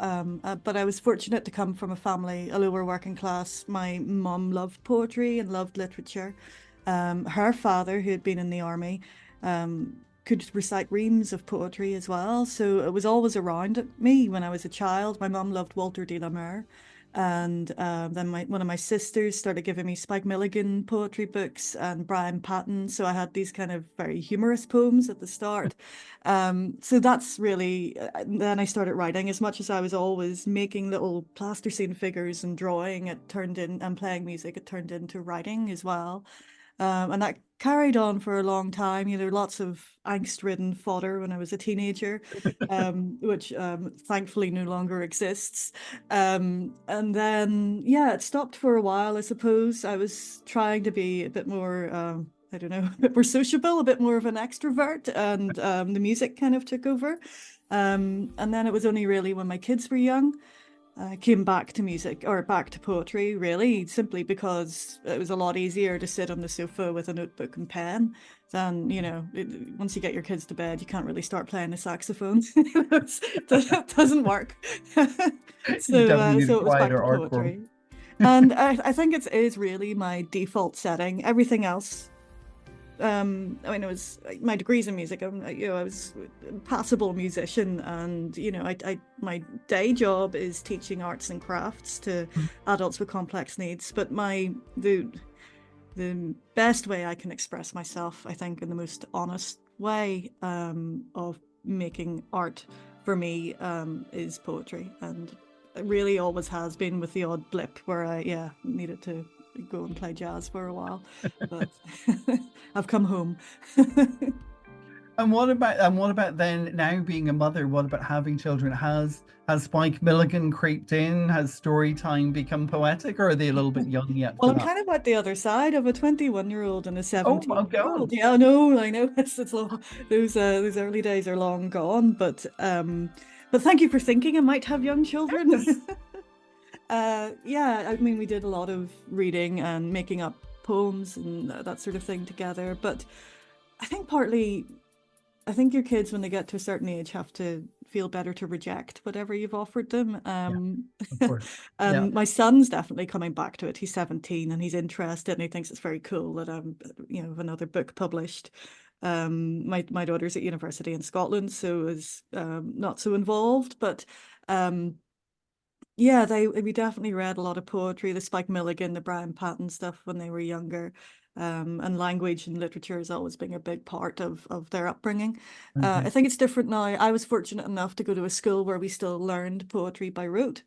But I was fortunate to come from a family, a lower working class. My mum loved poetry and loved literature. Her father, who had been in the army, could recite reams of poetry as well. So it was always around me when I was a child. My mum loved Walter de la Mare. And then one of my sisters started giving me Spike Milligan poetry books and Brian Patton. So I had these kind of very humorous poems at the start. So that's really, then I started writing. As much as I was always making little plasticine figures and drawing, it turned in, and playing music, it turned into writing as well. And that carried on for a long time. You know, lots of angst-ridden fodder when I was a teenager, which thankfully no longer exists. And then, yeah, it stopped for a while, I suppose. I was trying to be a bit more, I don't know, a bit more sociable, a bit more of an extrovert, and the music kind of took over. And then it was only really when my kids were young, I came back to music, or back to poetry, really, simply because it was a lot easier to sit on the sofa with a notebook and pen than, you know, once you get your kids to bed, you can't really start playing the saxophone. That doesn't work. You definitely need So a it was back quieter to art form. poetry. And I think it is really my default setting. Everything else, I mean, it was my degrees in music. You know, I was a passable musician, and you know, my day job is teaching arts and crafts to adults with complex needs. But the best way I can express myself, I think, in the most honest way of making art for me is poetry, and it really always has been, with the odd blip where I needed to go and play jazz for a while, but I've come home. And what about then, now being a mother? What about having children? Has Spike Milligan creeped in? Has story time become poetic, or are they a little bit young yet Well, for I'm that? kind of at the other side of a 21-year-old and a Oh, my 17-year-old. God. Yeah, I know it's long. Those early days are long gone, but thank you for thinking I might have young children. Yes. Yeah, I mean, we did a lot of reading and making up poems and that sort of thing together. But I think partly, I think your kids, when they get to a certain age, have to feel better to reject whatever you've offered them. Of course. Yeah. And my son's definitely coming back to it. He's 17 and he's interested, and he thinks it's very cool that I'm, you know, have another book published. My daughter's at university in Scotland, so is not so involved, but yeah, we definitely read a lot of poetry, the Spike Milligan, the Brian Patton stuff when they were younger. And language and literature has always been a big part of their upbringing. I think it's different now. I was fortunate enough to go to a school where we still learned poetry by rote,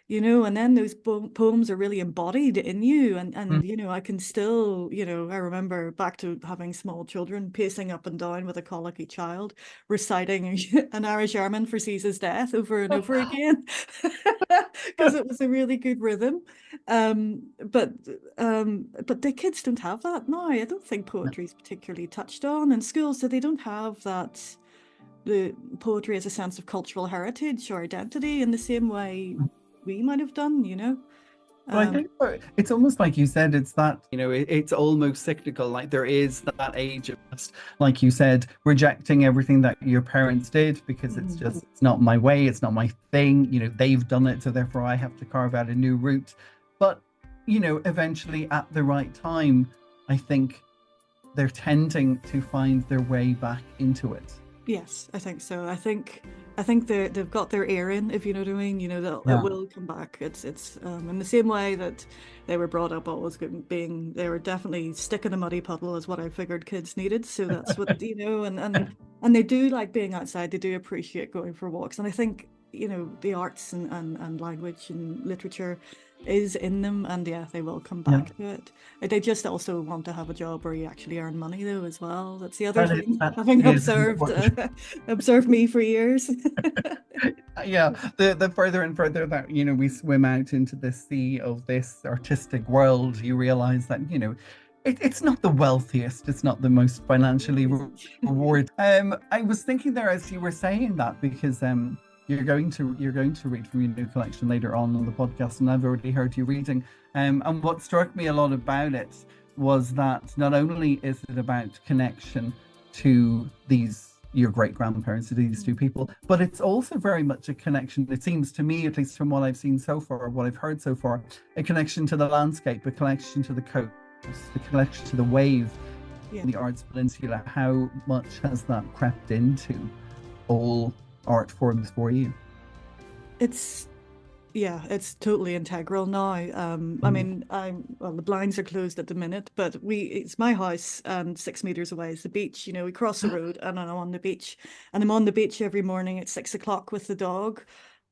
you know, and then those poems are really embodied in you. And you know, I can still, you know, I remember back to having small children pacing up and down with a colicky child, reciting an Irish Yarman for Caesar's death over and over again, because it was a really good rhythm. But the kids don't have that now. I don't think poetry is particularly touched on in schools, so they don't have that. The poetry as a sense of cultural heritage or identity in the same way we might have done, you know. But I think it's almost like you said, it's that, you know, it's almost cyclical. Like there is that age of just, like you said, rejecting everything that your parents did because it's not my way, it's not my thing. You know, they've done it, so therefore I have to carve out a new route. But, you know, eventually at the right time, I think they're tending to find their way back into it. Yes, I think so. I think they've got their ear in, if you know what I mean. You know, that it will come back. It's in the same way that they were brought up always being, they were definitely stuck in a muddy puddle is what I figured kids needed. So that's what, you know, and they do like being outside. They do appreciate going for walks. And I think, you know, the arts and language and literature is in them, and yeah, they will come back to it. They just also want to have a job where you actually earn money though as well. That's the other thing, having observed me for years. Yeah, the further and further that, you know, we swim out into the sea of this artistic world, you realize that, you know, it's not the wealthiest, it's not the most financially rewarded. I was thinking there as you were saying that, because you're going to read from your new collection later on the podcast, and I've already heard you reading. And what struck me a lot about it was that not only is it about connection to your great grandparents, to these two people, but it's also very much a connection, it seems to me, at least from what I've seen so far, what I've heard so far, a connection to the landscape, a connection to the coast, a connection to the wave, the Arts Peninsula. How much has that crept into all art forms for you? It's totally integral now. I mean, the blinds are closed at the minute, but it's my house, and 6 meters away is the beach. You know, we cross the road and I'm on the beach, and I'm on the beach every morning at 6 o'clock with the dog.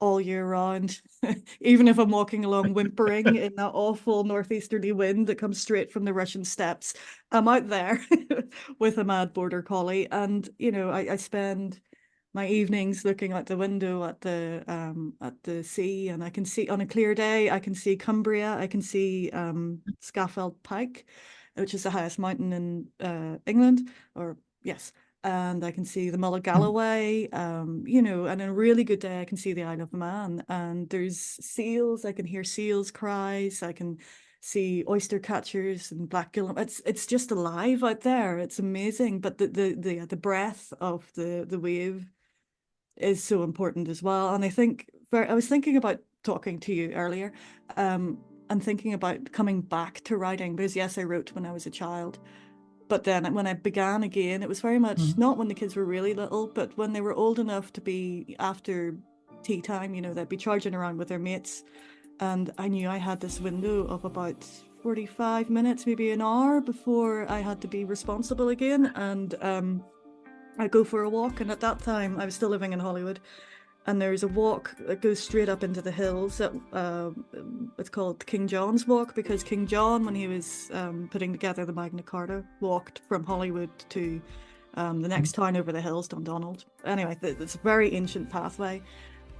all year round. Even if I'm walking along whimpering in that awful northeasterly wind that comes straight from the Russian steppes, I'm out there with a mad border collie. And, you know, I spend my evenings looking out the window at the sea, and I can see, on a clear day, I can see Cumbria, I can see Scafell Pike, which is the highest mountain in England, or yes, and I can see the Mull of Galloway, you know, and on a really good day I can see the Isle of Man, and there's seals, I can hear seals cries, I can see oyster catchers and black gillam. It's just alive out there. It's amazing. But the breath of the wave is so important as well. And I think I was thinking about talking to you earlier, and thinking about coming back to writing, because yes, I wrote when I was a child, but then when I began again, it was very much not when the kids were really little, but when they were old enough to be after tea time, you know, they'd be charging around with their mates. And I knew I had this window of about 45 minutes, maybe an hour before I had to be responsible again. And I'd go for a walk. And at that time, I was still living in Hollywood. And there's a walk that goes straight up into the hills. It's called King John's Walk, because King John, when he was putting together the Magna Carta, walked from Hollywood to the next town over the hills, Dundonald. Anyway, it's a very ancient pathway.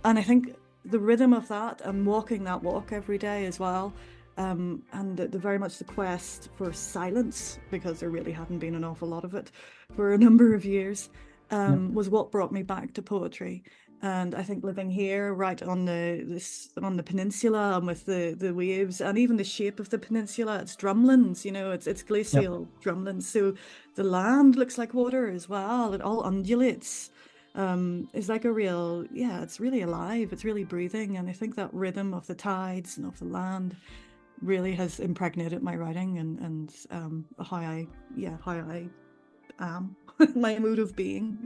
And I think the rhythm of that and walking that walk every day as well, and the very much the quest for silence, because there really hadn't been an awful lot of it for a number of years, was what brought me back to poetry. And I think living here, right on the peninsula, and with the waves, and even the shape of the peninsula, it's drumlins, you know, it's glacial drumlins. So the land looks like water as well. It all undulates. Is like a real, it's really alive, it's really breathing, and I think that rhythm of the tides and of the land really has impregnated my writing and how I am, my mood of being.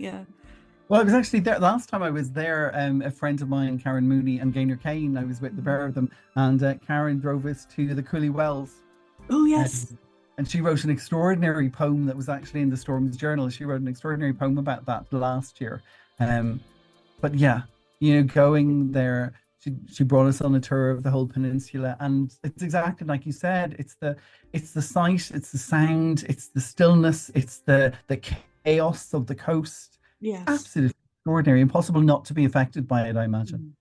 Well, I was actually there last time I was there. A friend of mine, Karen Mooney and Gaynor Kane, I was with the pair of them, and Karen drove us to the Cooley Wells. Oh yes. And she wrote an extraordinary poem that was actually in the Storms Journal. She wrote an extraordinary poem about that last year. But yeah, you know, going there, she brought us on a tour of the whole peninsula, and it's exactly like you said. It's the sight, it's the sound, it's the stillness, it's the chaos of the coast. Yes, absolutely extraordinary. Impossible not to be affected by it, I imagine.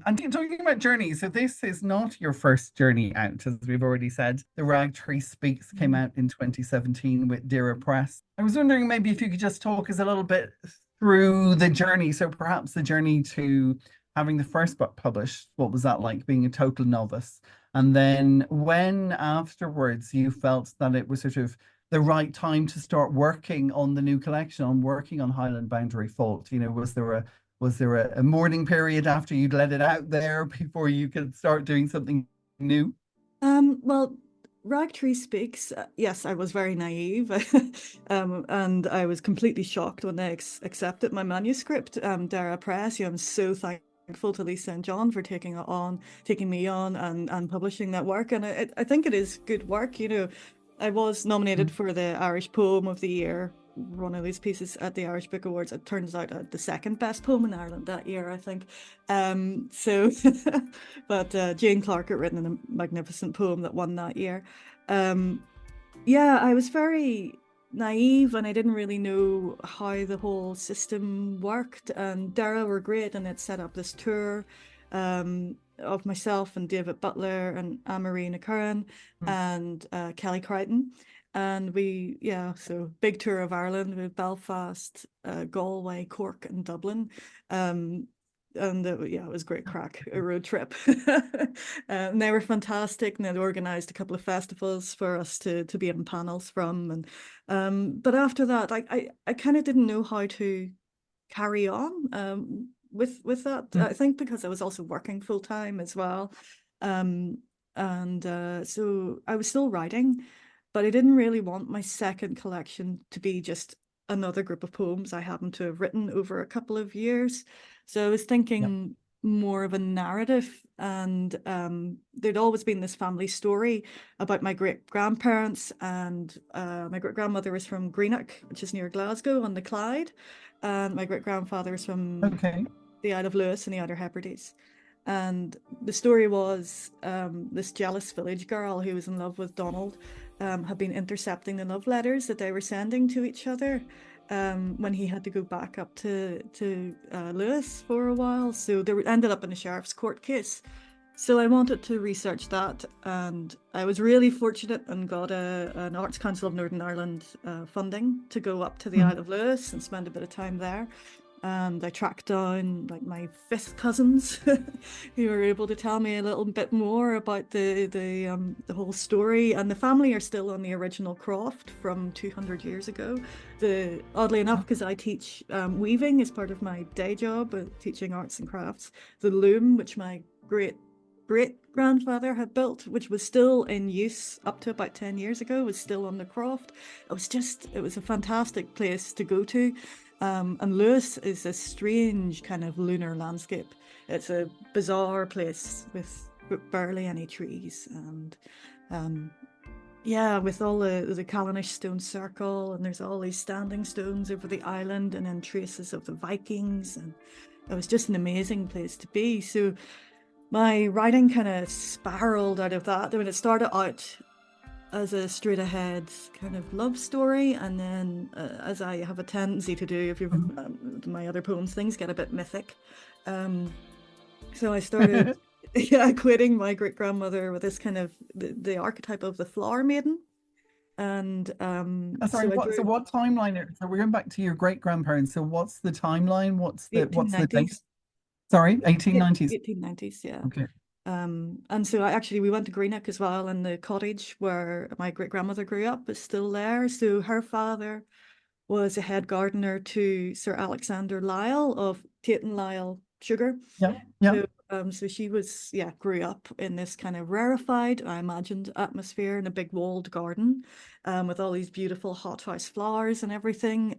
And talking about journeys, so this is not your first journey out, as we've already said. The Ragtree Speaks came out in 2017 with Turas Press. I was wondering maybe if you could just talk us a little bit through the journey. So perhaps the journey to having the first book published. What was that like, being a total novice? And then when afterwards you felt that it was sort of the right time to start working on the new collection, on working on Highland Boundary Fault? You know, was there a mourning period after you'd let it out there before you could start doing something new? Well, Ragtree Speaks, yes, I was very naive, and I was completely shocked when they accepted my manuscript. Turas Press, I'm so thankful to Lisa and John for taking me on and publishing that work. And I think it is good work. You know, I was nominated for the Irish Poem of the Year, one of these pieces at the Irish Book Awards. It turns out the second best poem in Ireland that year, I think. But Jane Clark had written a magnificent poem that won that year. I was very naive and I didn't really know how the whole system worked. And Dara were great, and they'd set up this tour of myself and David Butler and Anne-Marie Curran and Kelly Crichton. And so big tour of Ireland with Belfast, Galway, Cork and Dublin. And it was great crack, a road trip. And they were fantastic, and they'd organised a couple of festivals for us to be on panels from. And but after that, I kind of didn't know how to carry on with that. I think because I was also working full time as well. So I was still writing, but I didn't really want my second collection to be just another group of poems I happened to have written over a couple of years. So I was thinking more of a narrative, and there'd always been this family story about my great-grandparents, and my great-grandmother was from Greenock, which is near Glasgow on the Clyde, and my great-grandfather was from the Isle of Lewis and the Outer Hebrides. And the story was this jealous village girl who was in love with Donald had been intercepting the love letters that they were sending to each other when he had to go back up to Lewis for a while. So they ended up in a sheriff's court case. So I wanted to research that, and I was really fortunate and got an Arts Council of Northern Ireland funding to go up to the Isle of Lewis and spend a bit of time there. And I tracked down like my fifth cousins who were able to tell me a little bit more about the whole story. And the family are still on the original croft from 200 years ago. Oddly enough, because I teach weaving as part of my day job, teaching arts and crafts, the loom, which my great-grandfather had built, which was still in use up to about 10 years ago, was still on the croft. It was a fantastic place to go to. And Lewis is a strange kind of lunar landscape. It's a bizarre place with barely any trees, and with all the Callanish stone circle, and there's all these standing stones over the island, and then traces of the Vikings, and it was just an amazing place to be. So my writing kind of spiraled out of that. I mean, it started out as a straight ahead kind of love story, and then as I have a tendency to do, if you've my other poems, things get a bit mythic. So I started equating my great grandmother with this kind of the archetype of the flower maiden. And sorry, so what timeline? So we're going back to your great grandparents. So what's the timeline? What's the date? Sorry, 1890s. 1890s, yeah. Okay. And so we went to Greenock as well, and the cottage where my great grandmother grew up is still there. So her father was a head gardener to Sir Alexander Lyle of Tate and Lyle Sugar. Yeah. So she grew up in this kind of rarefied, I imagined, atmosphere in a big walled garden, with all these beautiful hothouse flowers and everything.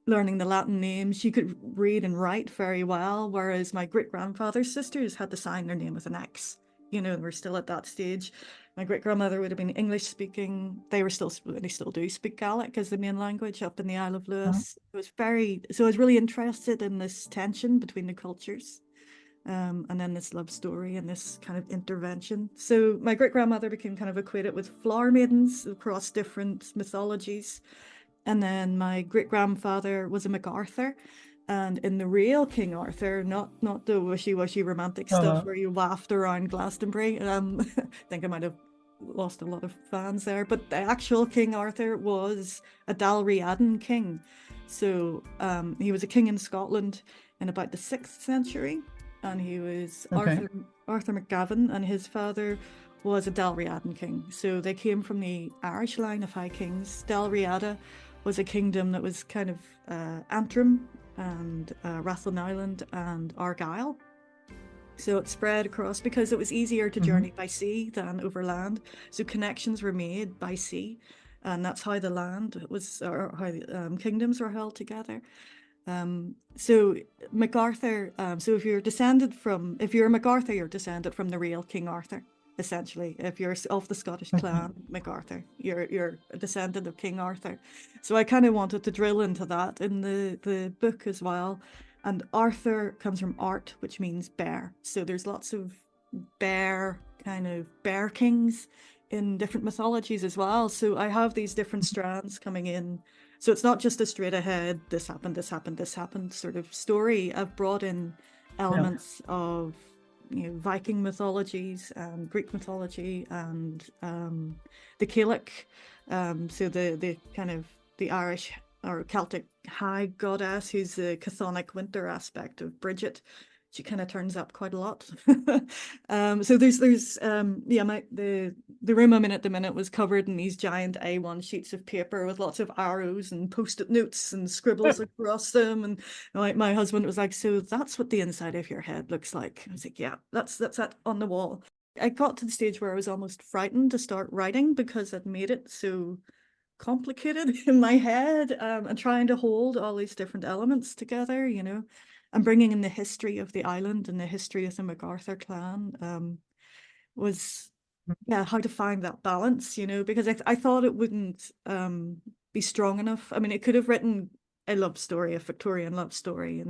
Learning the Latin names. She could read and write very well, whereas my great-grandfather's sisters had to sign their name with an X. We're still at that stage. My great-grandmother would have been English speaking. They still do speak Gaelic as the main language up in the Isle of Lewis. I was really interested in this tension between the cultures, and then this love story and this kind of intervention. So my great-grandmother became kind of equated with flower maidens across different mythologies. And then my great-grandfather was a MacArthur, and in the real King Arthur, not the wishy-washy romantic stuff where you waft around Glastonbury. I think I might have lost a lot of fans there, but the actual King Arthur was a Dalriadan king. So he was a king in Scotland in about the 6th century, and he was Arthur McGavin, and his father was a Dalriadan king. So they came from the Irish line of high kings. Dalriada was a kingdom that was kind of Antrim and Rathlin Island and Argyll. So it spread across because it was easier to journey by sea than over land. So connections were made by sea, and that's how the land was, or how the kingdoms were held together. So MacArthur. So if you're a MacArthur, you're descended from the real King Arthur. Essentially, if you're of the Scottish clan MacArthur, you're a descendant of King Arthur. So I kind of wanted to drill into that in the book as well. And Arthur comes from art, which means bear. So there's lots of bear kings in different mythologies as well. So I have these different strands coming in. So it's not just a straight ahead, this happened sort of story. I've brought in elements of Viking mythologies and Greek mythology and the Gaelic, so the kind of the Irish or Celtic high goddess, who's the chthonic winter aspect of Bridget. She kind of turns up quite a lot. So there's the room I'm in at the minute was covered in these giant A1 sheets of paper with lots of arrows and post-it notes and scribbles across them. And my husband was like, "So that's what the inside of your head looks like." I was like, "Yeah, that's that on the wall." I got to the stage where I was almost frightened to start writing because I'd made it so complicated in my head, and trying to hold all these different elements together, and bringing in the history of the island and the history of the MacArthur clan, was how to find that balance, because I thought it wouldn't be strong enough. I mean, it could have written a love story, a Victorian love story,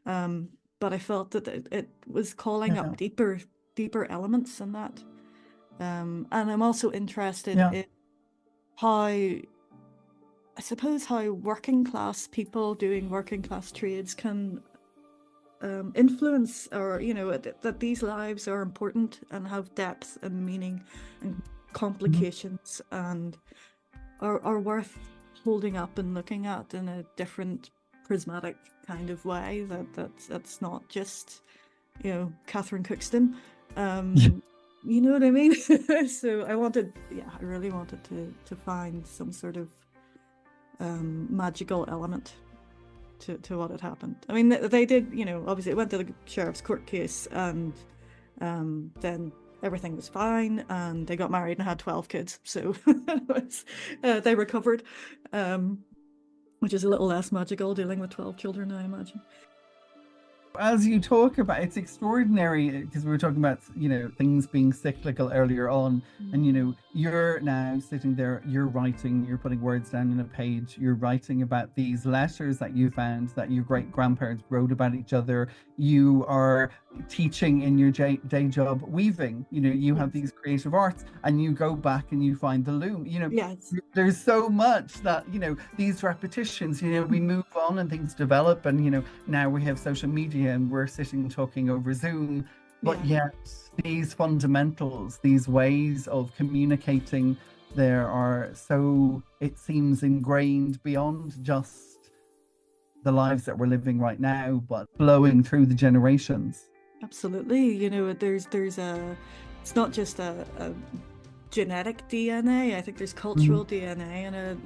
and but I felt that it was calling up deeper elements in that. And I'm also interested in how, I suppose, how working class people doing working class trades can influence, or that these lives are important and have depth and meaning and complications, and are worth holding up and looking at in a different prismatic kind of way, that's not just Catherine Cookston. You know what I mean? So I really wanted to find some sort of magical element to what had happened. I mean, they did, obviously it went to the sheriff's court case, and then everything was fine, and they got married and had 12 kids. So they recovered, which is a little less magical, dealing with 12 children, I imagine. As you talk about, it's extraordinary, because we were talking about things being cyclical earlier on, and you're now sitting there, you're writing, you're putting words down on a page, you're writing about these letters that you found that your great grandparents wrote about each other. You are teaching in your day job weaving, you have these creative arts, and you go back and you find the loom. Yes. There's so much that these repetitions, we move on and things develop, and now we have social media and we're sitting talking over Zoom, but yet these fundamentals, these ways of communicating, there are so, it seems, ingrained beyond just the lives that we're living right now, but flowing through the generations. Absolutely. There's it's not just a genetic DNA. I think there's cultural DNA, and it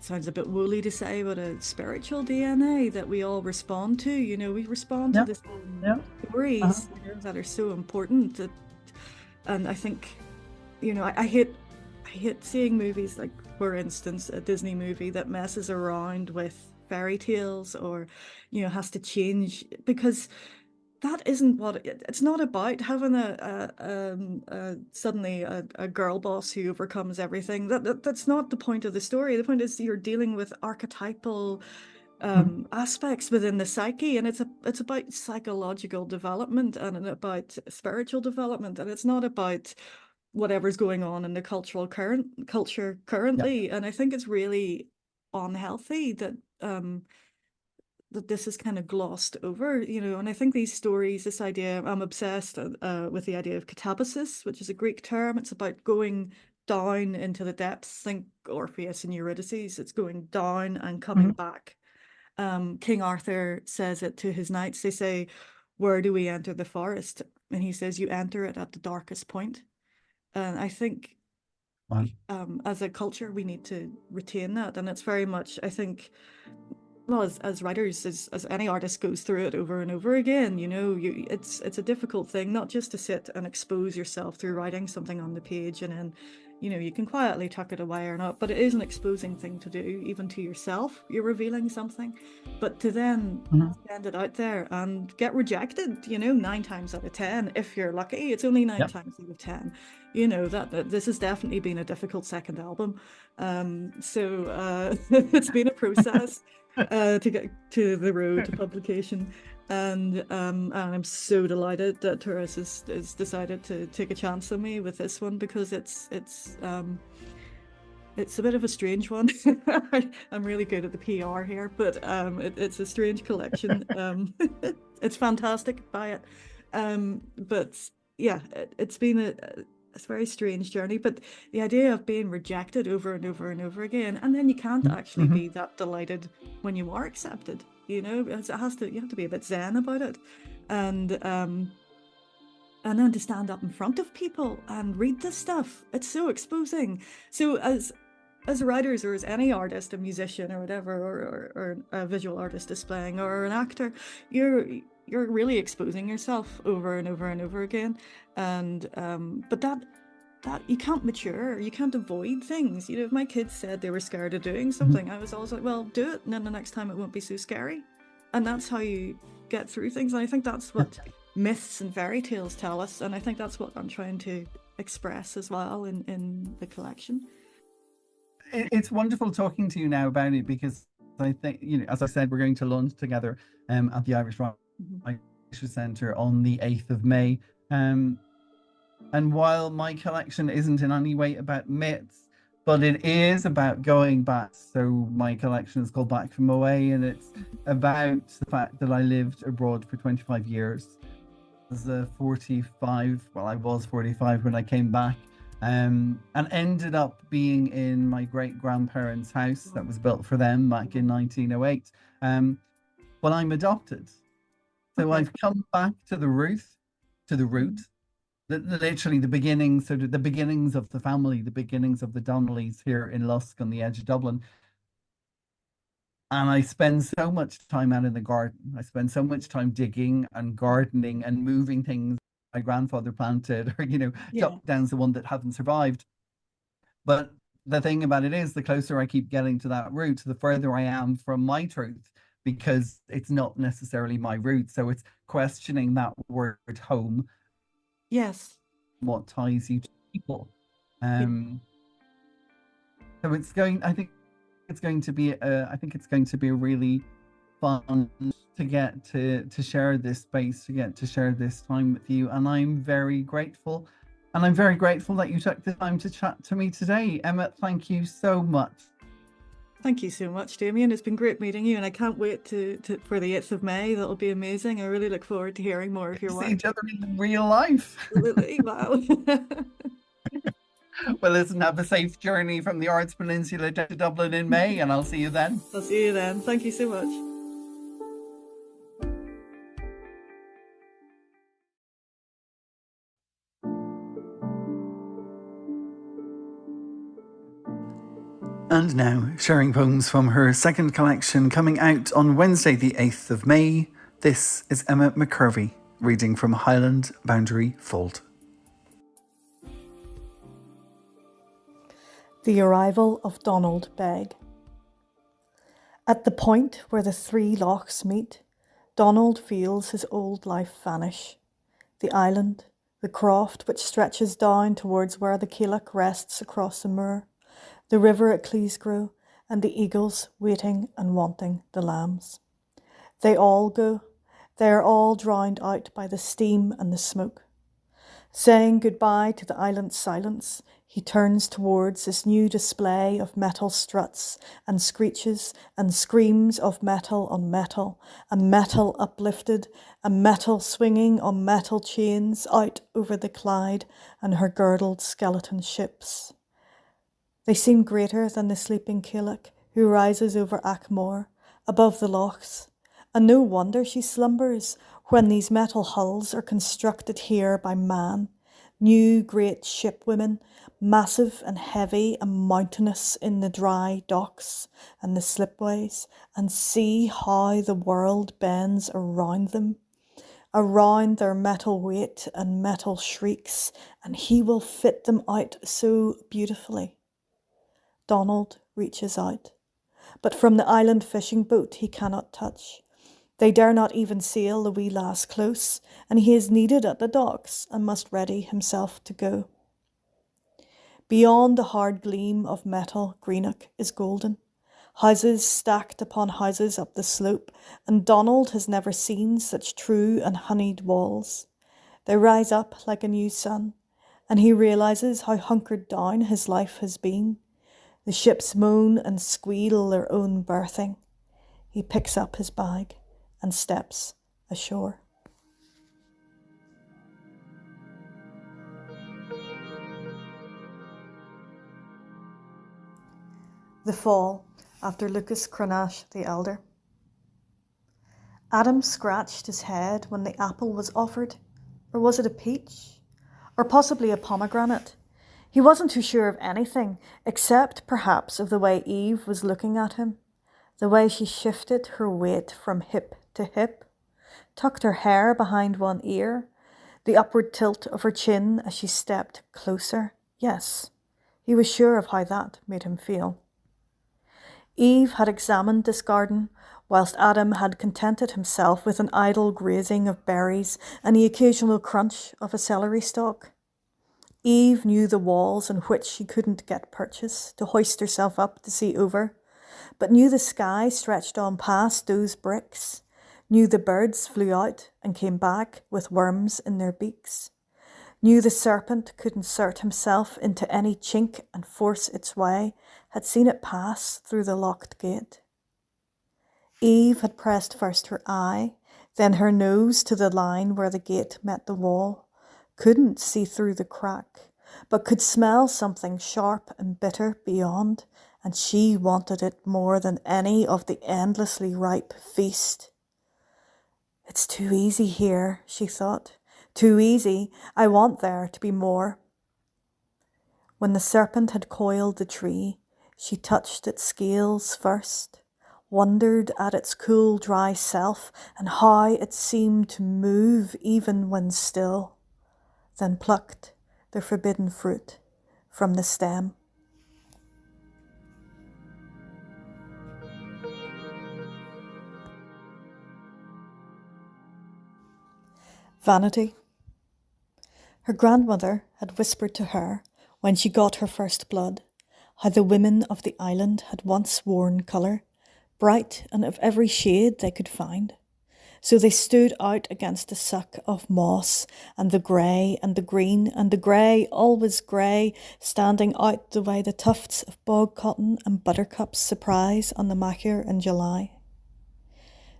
sounds a bit woolly to say, but a spiritual DNA that we all respond to. We respond to the same stories that are so important. And I think, I hate seeing movies like, for instance, a Disney movie that messes around with fairy tales, or has to change, because that isn't what it's not about having suddenly a girl boss who overcomes everything. That's not the point of the story. The point is you're dealing with archetypal aspects within the psyche, and it's about psychological development and about spiritual development, and it's not about whatever's going on in the culture currently. And I think it's really unhealthy that this is kind of glossed over, and I think these stories, this idea, I'm obsessed with the idea of katabasis, which is a Greek term. It's about going down into the depths. Think Orpheus and Eurydice. It's going down and coming back. King Arthur says it to his knights. They say, "Where do we enter the forest?" And he says, "You enter it at the darkest point." And I think as a culture, we need to retain that. And it's very much, I think, well, as writers, as any artist goes through it over and over again, it's a difficult thing, not just to sit and expose yourself through writing something on the page, and then you can quietly tuck it away or not, but it is an exposing thing to do, even to yourself. You're revealing something, but to then send it out there and get rejected, 9 times out of 10, if you're lucky. It's only 9 times out of 10. That this has definitely been a difficult second album, so it's been a process to get to the road to publication, and I'm so delighted that Turas has decided to take a chance on me with this one, because it's a bit of a strange one. I'm really good at the PR here, but it's a strange collection. It's fantastic, buy it. But yeah, it's been a very strange journey, but the idea of being rejected over and over and over again, and then you can't actually be that delighted when you are accepted. You have to be a bit zen about it, and then to stand up in front of people and read this stuff, it's so exposing. So as writers, or as any artist, a musician or whatever, or a visual artist displaying, or an actor, you're really exposing yourself over and over and over again, and but that you can't mature, you can't avoid things. If my kids said they were scared of doing something, I was always like, well, do it, and then the next time it won't be so scary. And that's how you get through things, and I think that's what myths and fairy tales tell us, and I think that's what I'm trying to express as well in the collection. It's wonderful talking to you now about it, because I think, as I said, we're going to lunch together at the Irish Centre on the 8th of May. And while my collection isn't in any way about myths, but it is about going back. So my collection is called Back From Away, and it's about the fact that I lived abroad for 25 years. I was 45, well, I was 45 when I came back, and ended up being in my great-grandparents' house that was built for them back in 1908. But I'm adopted. So I've come back to the root, literally the beginnings, so the beginnings of the family, the beginnings of the Donnellys here in Lusk on the edge of Dublin. And I spend so much time out in the garden. I spend so much time digging and gardening and moving things my grandfather planted, or, chopping down the one that hadn't survived. But the thing about it is, the closer I keep getting to that root, the further I am from my truth, because it's not necessarily my root. So it's questioning that word home. Yes. What ties you to people. So I think it's going to be a really fun to get to share this space, to get to share this time with you. And I'm very grateful. And I'm very grateful that you took the time to chat to me today. Emma, thank you so much. Thank you so much, Damien. It's been great meeting you, and I can't wait for the 8th of May. That'll be amazing. I really look forward to hearing more of your work. See each other in real life. Absolutely. Wow. Well, listen, have a safe journey from the Arts Peninsula to Dublin in May, and I'll see you then. I'll see you then. Thank you so much. And now, sharing poems from her second collection coming out on Wednesday the 8th of May, this is Emma McKervey, reading from Highland Boundary Fold. The arrival of Donald Begg. At the point where the three lochs meet, Donald feels his old life vanish. The island, the croft which stretches down towards where the Keilach rests across the moor, the river at Cleesgrow, and the eagles waiting and wanting the lambs. They all go. They are all drowned out by the steam and the smoke. Saying goodbye to the island's silence, he turns towards this new display of metal struts and screeches and screams of metal on metal, and metal uplifted, and metal swinging on metal chains out over the Clyde and her girdled skeleton ships. They seem greater than the sleeping Keilach who rises over Achmore, above the lochs, and no wonder she slumbers when these metal hulls are constructed here by man, new great shipwomen, massive and heavy and mountainous in the dry docks and the slipways, and see how the world bends around them, around their metal weight and metal shrieks, and he will fit them out so beautifully. Donald reaches out, but from the island fishing boat he cannot touch. They dare not even sail the wee lass close, and he is needed at the docks and must ready himself to go. Beyond the hard gleam of metal, Greenock is golden. Houses stacked upon houses up the slope, and Donald has never seen such true and honeyed walls. They rise up like a new sun, and he realises how hunkered down his life has been. The ships moan and squeal their own berthing. He picks up his bag and steps ashore. The Fall, after Lucas Cranach the Elder. Adam scratched his head when the apple was offered, or was it a peach, or possibly a pomegranate? He wasn't too sure of anything, except perhaps of the way Eve was looking at him, the way she shifted her weight from hip to hip, tucked her hair behind one ear, the upward tilt of her chin as she stepped closer. Yes, he was sure of how that made him feel. Eve had examined this garden, whilst Adam had contented himself with an idle grazing of berries and the occasional crunch of a celery stalk. Eve knew the walls on which she couldn't get purchase to hoist herself up to see over, but knew the sky stretched on past those bricks, knew the birds flew out and came back with worms in their beaks, knew the serpent could insert himself into any chink and force its way, had seen it pass through the locked gate. Eve had pressed first her eye, then her nose to the line where the gate met the wall, couldn't see through the crack, but could smell something sharp and bitter beyond, and she wanted it more than any of the endlessly ripe feast. It's too easy here, she thought. Too easy. I want there to be more. When the serpent had coiled the tree, she touched its scales first, wondered at its cool, dry self and how it seemed to move even when still, then plucked the forbidden fruit from the stem. Vanity. Her grandmother had whispered to her, when she got her first blood, how the women of the island had once worn colour, bright and of every shade they could find. So they stood out against the suck of moss, and the grey and the green and the grey, always grey, standing out the way the tufts of bog cotton and buttercups surprise on the Machir in July.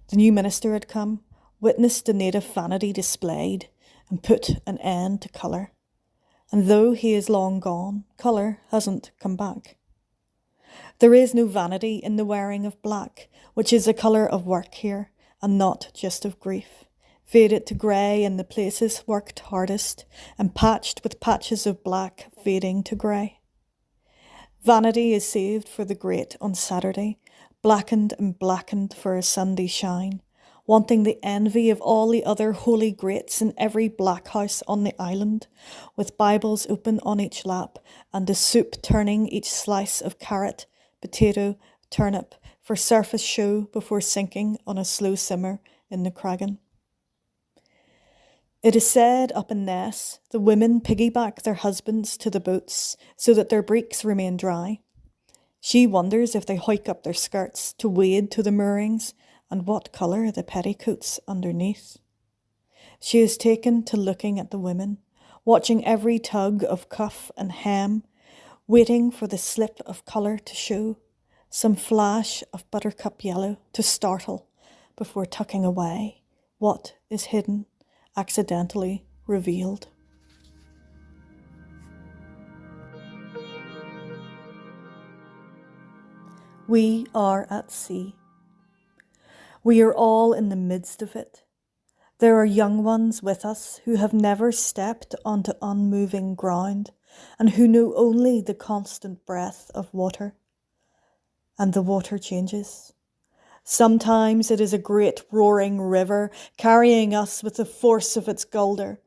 The new minister had come, witnessed the native vanity displayed, and put an end to colour. And though he is long gone, colour hasn't come back. There is no vanity in the wearing of black, which is a colour of work here, and not just of grief, faded to grey in the places worked hardest, and patched with patches of black fading to grey. Vanity is saved for the great on Saturday, blackened and blackened for a Sunday shine, wanting the envy of all the other holy greats in every black house on the island, with Bibles open on each lap, and a soup turning each slice of carrot, potato, turnip, for surface show before sinking on a slow simmer in the Cragan. It is said up in Ness, the women piggyback their husbands to the boats so that their breeks remain dry. She wonders if they hike up their skirts to wade to the moorings, and what colour the petticoats underneath. She is taken to looking at the women, watching every tug of cuff and hem, waiting for the slip of colour to show, some flash of buttercup yellow to startle before tucking away what is hidden, accidentally revealed. We are at sea. We are all in the midst of it. There are young ones with us who have never stepped onto unmoving ground and who know only the constant breath of water. And the water changes. Sometimes it is a great roaring river carrying us with the force of its gulder.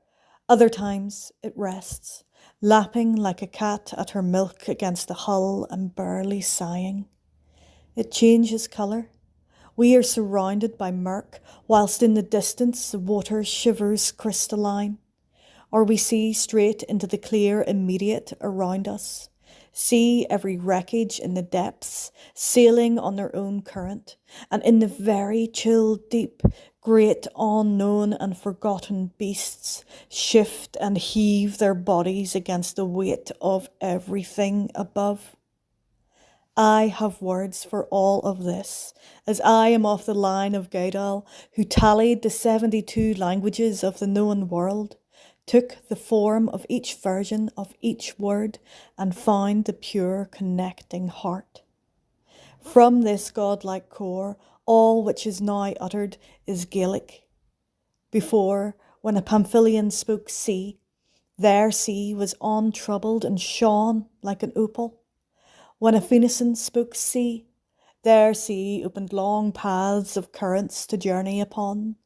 Other times it rests, lapping like a cat at her milk against the hull and barely sighing. It changes colour. We are surrounded by murk, whilst in the distance the water shivers crystalline. Or we see straight into the clear immediate around us, see every wreckage in the depths, sailing on their own current, and in the very chill deep, great unknown and forgotten beasts shift and heave their bodies against the weight of everything above. I have words for all of this, as I am of the line of Gaidal, who tallied the 72 languages of the known world, took the form of each version of each word, and found the pure connecting heart. From this godlike core, all which is now uttered is Gaelic. Before, when a Pamphylian spoke sea, their sea was untroubled and shone like an opal. When a Phoenician spoke sea, their sea opened long paths of currents to journey upon.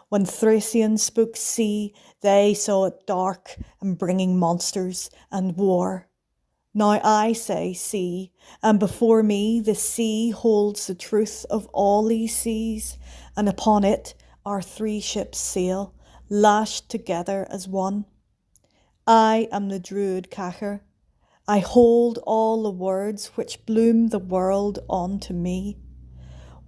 When Thracian spoke sea, they saw it dark and bringing monsters and war. Now I say sea, and before me the sea holds the truth of all these seas, and upon it our 3 ships sail, lashed together as one. I am the Druid Cachar. I hold all the words which bloom the world unto me.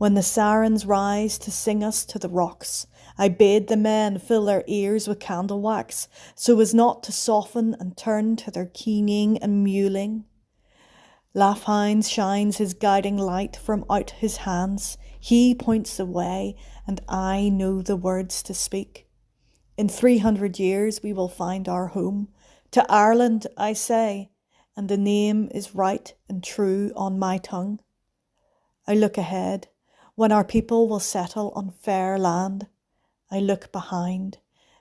When the sirens rise to sing us to the rocks, I bade the men fill their ears with candle wax, so as not to soften and turn to their keening and mewling. Laugh-Hines shines his guiding light from out his hands. He points the way, and I know the words to speak. In 300 years we will find our home. To Ireland, I say, and the name is right and true on my tongue. I look ahead, when our people will settle on fair land. I look behind.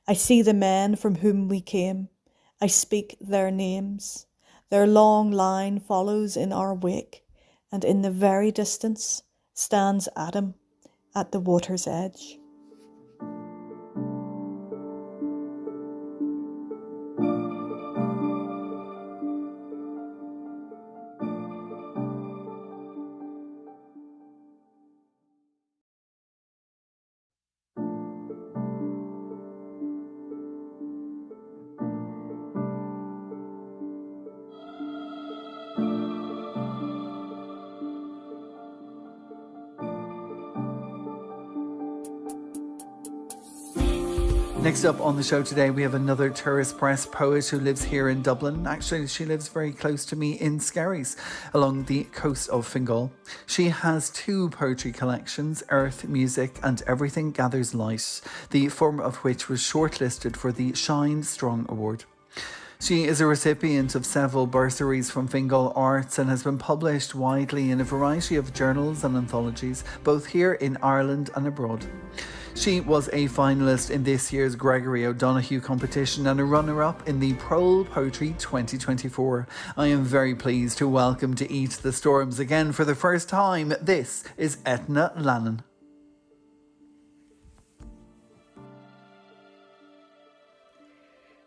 I see the men from whom we came. I speak their names. Their long line follows in our wake, and in the very distance stands Adam at the water's edge. Next up on the show today, we have another Turas Press poet who lives here in Dublin. Actually, she lives very close to me in Skerries, along the coast of Fingal. She has 2 poetry collections, Earth, Music and Everything Gathers Light, the former of which was shortlisted for the Shine Strong Award. She is a recipient of several bursaries from Fingal Arts and has been published widely in a variety of journals and anthologies, both here in Ireland and abroad. She was a finalist in this year's Gregory O'Donoghue competition and a runner-up in the Prole Poetry 2024. I am very pleased to welcome to Eat the Storms again for the first time. This is Eithne Lannon.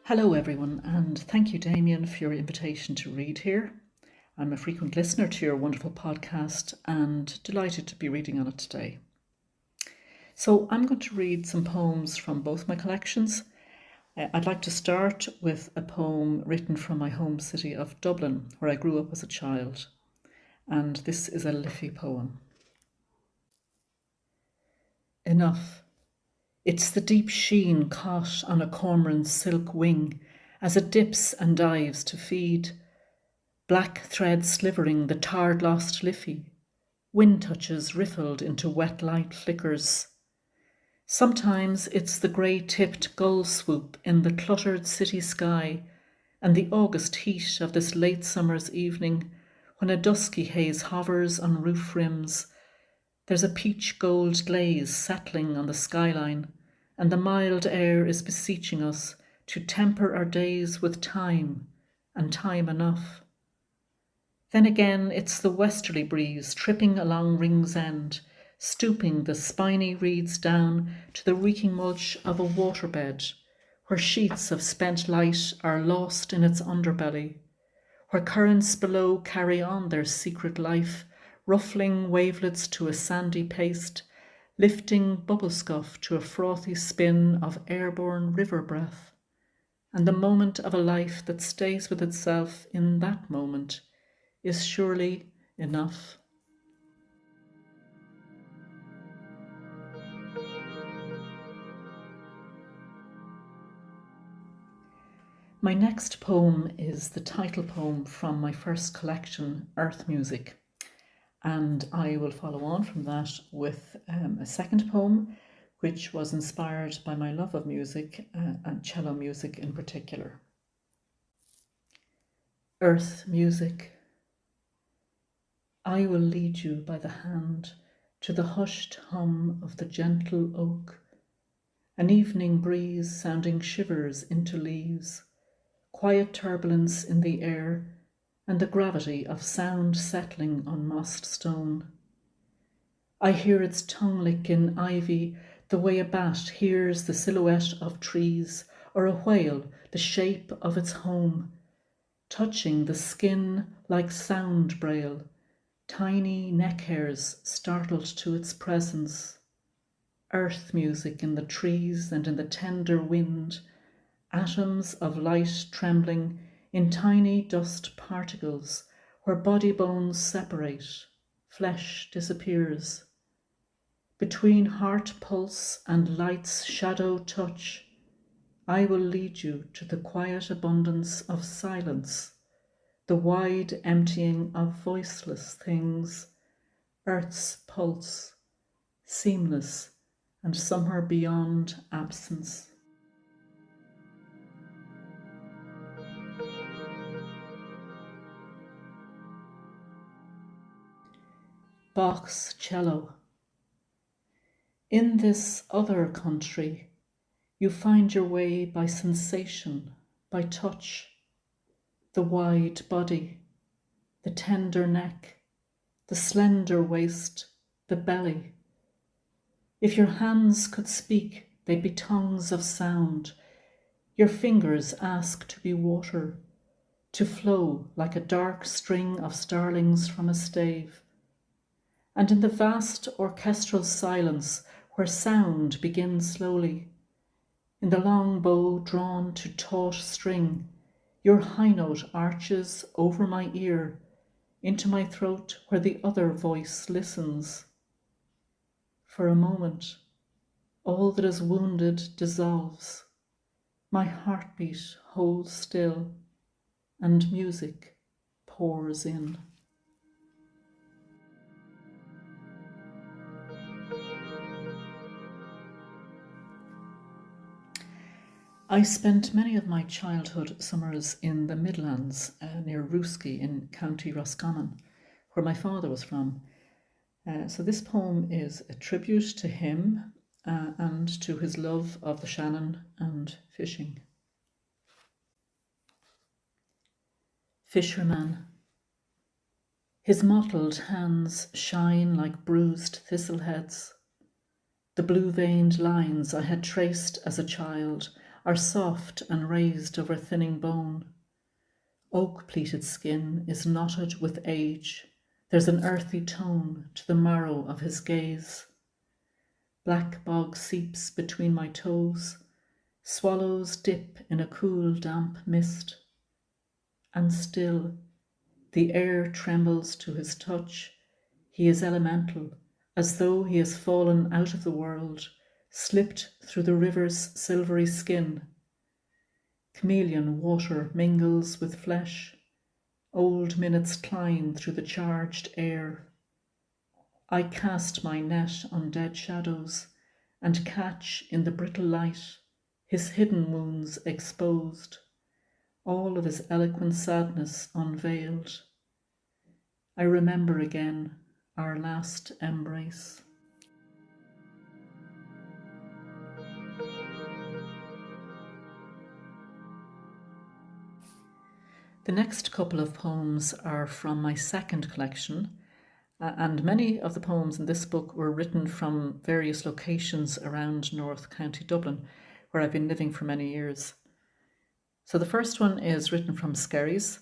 Hello everyone, and thank you Damien for your invitation to read here. I'm a frequent listener to your wonderful podcast and delighted to be reading on it today. So I'm going to read some poems from both my collections. I'd like to start with a poem written from my home city of Dublin, where I grew up as a child. And this is a Liffey poem. Enough. It's the deep sheen caught on a cormoran's silk wing as it dips and dives to feed. Black thread slivering the tarred lost Liffey. Wind touches riffled into wet light flickers. Sometimes it's the grey-tipped gull swoop in the cluttered city sky and the August heat of this late summer's evening when a dusky haze hovers on roof rims. There's a peach gold glaze settling on the skyline and the mild air is beseeching us to temper our days with time and time enough. Then again it's the westerly breeze tripping along Ring's End, stooping the spiny reeds down to the reeking mulch of a waterbed, where sheets of spent light are lost in its underbelly, where currents below carry on their secret life, ruffling wavelets to a sandy paste, lifting bubble scuff to a frothy spin of airborne river breath, and the moment of a life that stays with itself in that moment is surely enough. My next poem is the title poem from my first collection, Earth Music, and I will follow on from that with a second poem which was inspired by my love of music and cello music in particular. Earth Music. I will lead you by the hand to the hushed hum of the gentle oak, an evening breeze sounding shivers into leaves, quiet turbulence in the air, and the gravity of sound settling on mossed stone. I hear its tongue lick in ivy the way a bat hears the silhouette of trees, or a whale the shape of its home, touching the skin like sound braille, tiny neck hairs startled to its presence. Earth music in the trees and in the tender wind, atoms of light trembling in tiny dust particles where body bones separate, flesh disappears. Between heart pulse and light's shadow touch, I will lead you to the quiet abundance of silence, the wide emptying of voiceless things, earth's pulse, seamless and somewhere beyond absence. Bach's cello. In this other country, you find your way by sensation, by touch, the wide body, the tender neck, the slender waist, the belly. If your hands could speak, they'd be tongues of sound. Your fingers ask to be water, to flow like a dark string of starlings from a stave. And in the vast orchestral silence where sound begins slowly, in the long bow drawn to taut string, your high note arches over my ear, into my throat where the other voice listens. For a moment, all that is wounded dissolves. My heartbeat holds still, and music pours in. I spent many of my childhood summers in the Midlands near Rooskey in County Roscommon, where my father was from. So this poem is a tribute to him and to his love of the Shannon and fishing. Fisherman. His mottled hands shine like bruised thistleheads. The blue-veined lines I had traced as a child are soft and raised over thinning bone. Oak-pleated skin is knotted with age. There's an earthy tone to the marrow of his gaze. Black bog seeps between my toes. Swallows dip in a cool, damp mist. And still, the air trembles to his touch. He is elemental, as though he has fallen out of the world, slipped through the river's silvery skin. Chameleon water mingles with flesh. Old minutes climb through the charged air. I cast my net on dead shadows and catch in the brittle light his hidden wounds exposed, all of his eloquent sadness unveiled. I remember again our last embrace. The next couple of poems are from my second collection, and many of the poems in this book were written from various locations around North County Dublin, where I've been living for many years. So the first one is written from Skerries,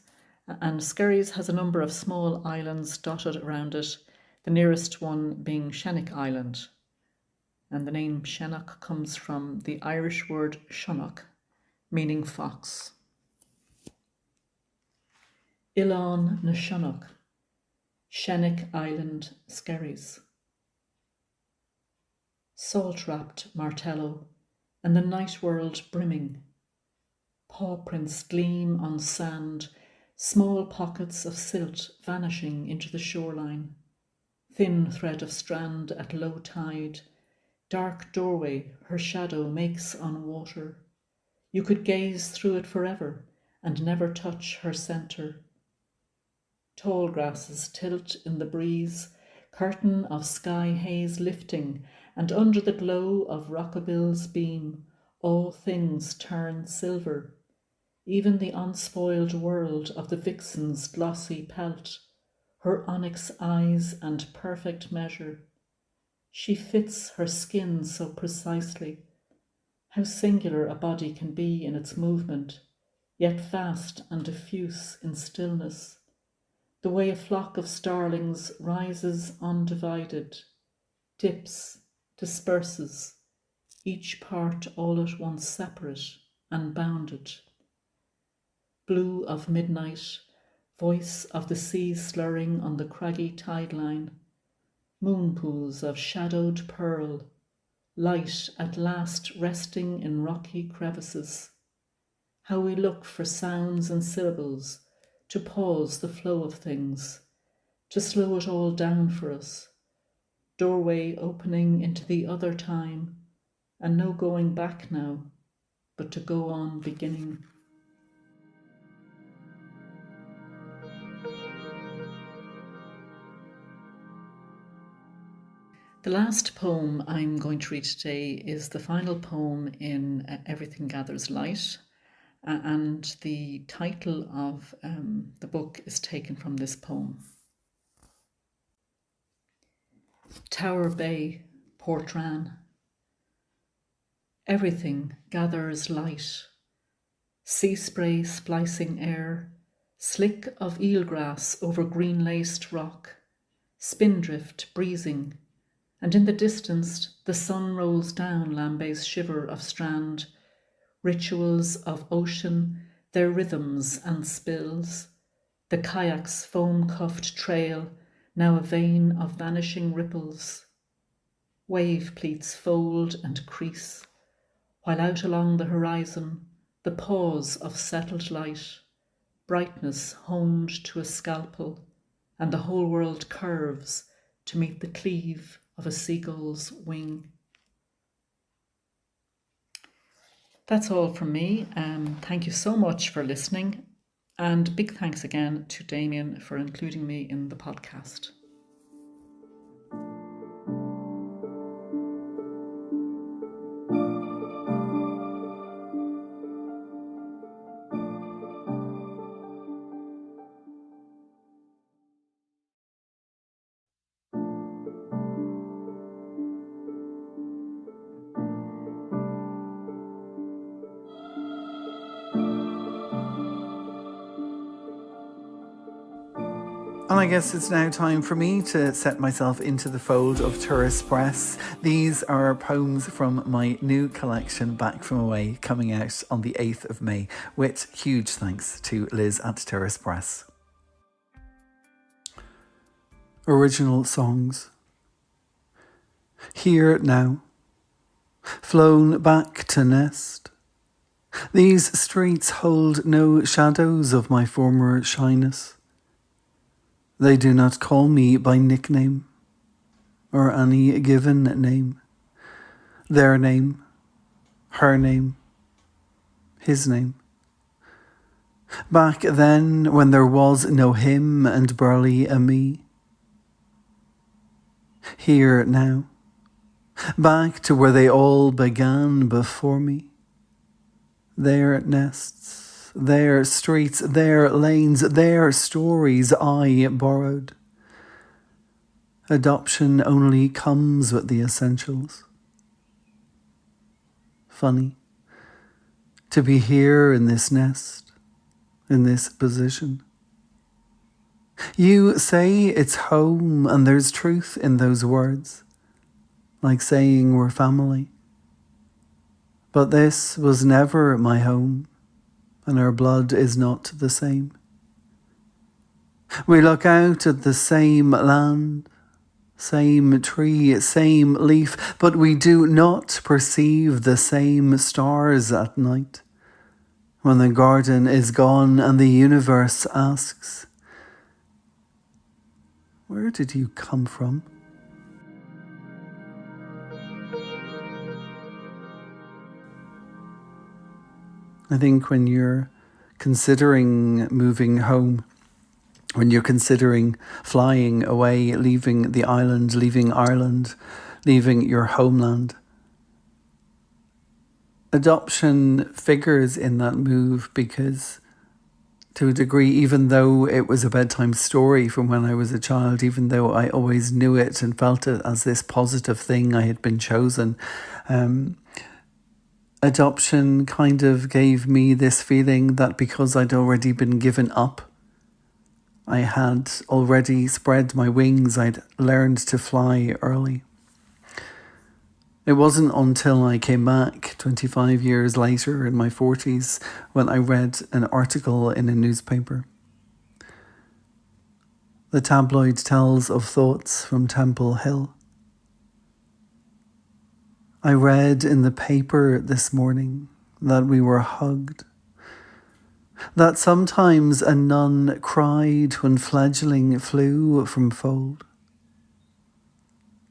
and Skerries has a number of small islands dotted around it, the nearest one being Shennock Island. And the name Shennock comes from the Irish word shonnock, meaning fox. Ilan na Shennock, Shennock Island, Skerries. Salt-wrapped Martello, and the night world brimming. Paw prints gleam on sand, small pockets of silt vanishing into the shoreline. Thin thread of strand at low tide, dark doorway her shadow makes on water. You could gaze through it forever and never touch her centre. Tall grasses tilt in the breeze, curtain of sky haze lifting, and under the glow of Rockabille's beam, all things turn silver, even the unspoiled world of the vixen's glossy pelt, her onyx eyes and perfect measure. She fits her skin so precisely. How singular a body can be in its movement, yet vast and diffuse in stillness. The way a flock of starlings rises undivided, dips, disperses, each part all at once separate and bounded. Blue of midnight, voice of the sea slurring on the craggy tide line. moon pools of shadowed pearl, light at last resting in rocky crevices. How we look for sounds and syllables to pause the flow of things, to slow it all down for us. Doorway opening into the other time, and no going back now, but to go on beginning. The last poem I'm going to read today is the final poem in Everything Gathers Light, and the title of the book is taken from this poem. Tower Bay, Portrane. Everything gathers light. Sea spray splicing air, slick of eelgrass over green-laced rock, spindrift breezing, and in the distance the sun rolls down Lambay's shiver of strand, rituals of ocean, their rhythms and spills, the kayak's foam-cuffed trail, now a vein of vanishing ripples. Wave pleats fold and crease, while out along the horizon, the pause of settled light, brightness honed to a scalpel, and the whole world curves to meet the cleave of a seagull's wing. That's all from me. Thank you so much for listening, and big thanks again to Damien for including me in the podcast. And I guess it's now time for me to set myself into the fold of Turas Press. These are poems from my new collection, Back From Away, coming out on the 8th of May, with huge thanks to Liz at Turas Press. Original songs. Here now, flown back to nest. These streets hold no shadows of my former shyness. They do not call me by nickname or any given name. Their name, her name, his name. Back then when there was no him and barely a me. Here now, back to where they all began before me. Their nests, their streets, their lanes, their stories I borrowed. Adoption only comes with the essentials. Funny to be here in this nest, in this position. You say it's home, and there's truth in those words, like saying we're family. But this was never my home, and our blood is not the same. We look out at the same land, same tree, same leaf, but we do not perceive the same stars at night. When the garden is gone and the universe asks, where did you come from? I think when you're considering moving home, when you're considering flying away, leaving the island, leaving Ireland, leaving your homeland, adoption figures in that move because, to a degree, even though it was a bedtime story from when I was a child, even though I always knew it and felt it as this positive thing I had been chosen, adoption kind of gave me this feeling that because I'd already been given up, I had already spread my wings, I'd learned to fly early. It wasn't until I came back 25 years later in my 40s when I read an article in a newspaper The tabloid tells of thoughts from Temple Hill. I read in the paper this morning that we were hugged, that sometimes a nun cried when fledgling flew from fold,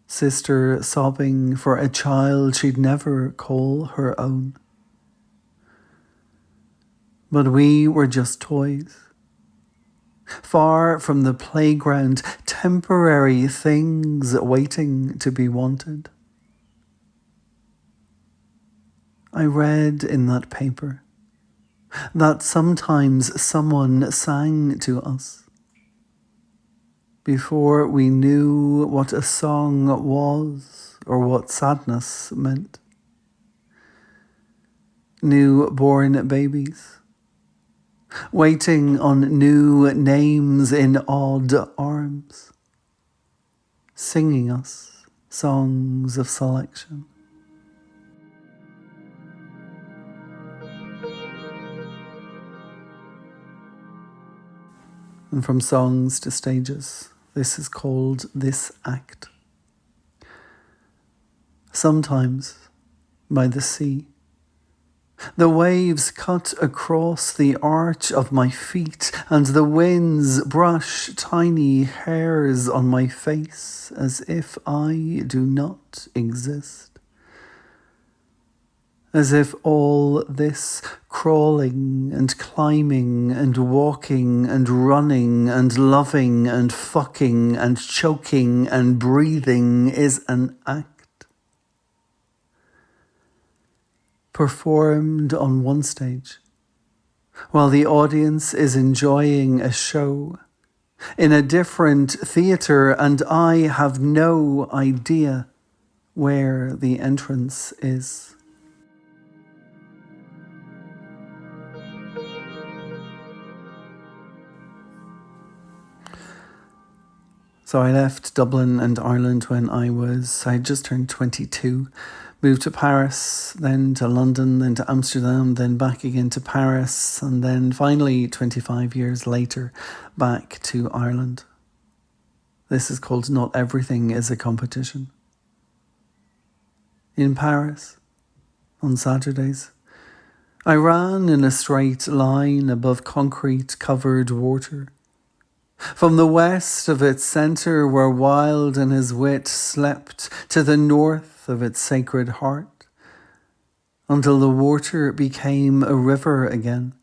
sister sobbing for a child she'd never call her own. But we were just toys, far from the playground, temporary things waiting to be wanted. I read in that paper that sometimes someone sang to us before we knew what a song was or what sadness meant. Newborn babies, waiting on new names in odd arms, singing us songs of selection. And from songs to stages, this is called This Act. Sometimes, by the sea, the waves cut across the arch of my feet, and the winds brush tiny hairs on my face as if I do not exist. As if all this crawling and climbing and walking and running and loving and fucking and choking and breathing is an act. Performed on one stage, while the audience is enjoying a show in a different theatre, and I have no idea where the entrance is. So I left Dublin and Ireland when I just turned 22, moved to Paris, then to London, then to Amsterdam, then back again to Paris, and then finally 25 years later back to Ireland. This is called Not Everything is a Competition. In Paris, on Saturdays, I ran in a straight line above concrete-covered water. From the west of its centre where Wilde and his wit slept, to the north of its sacred heart, until the water became a river again,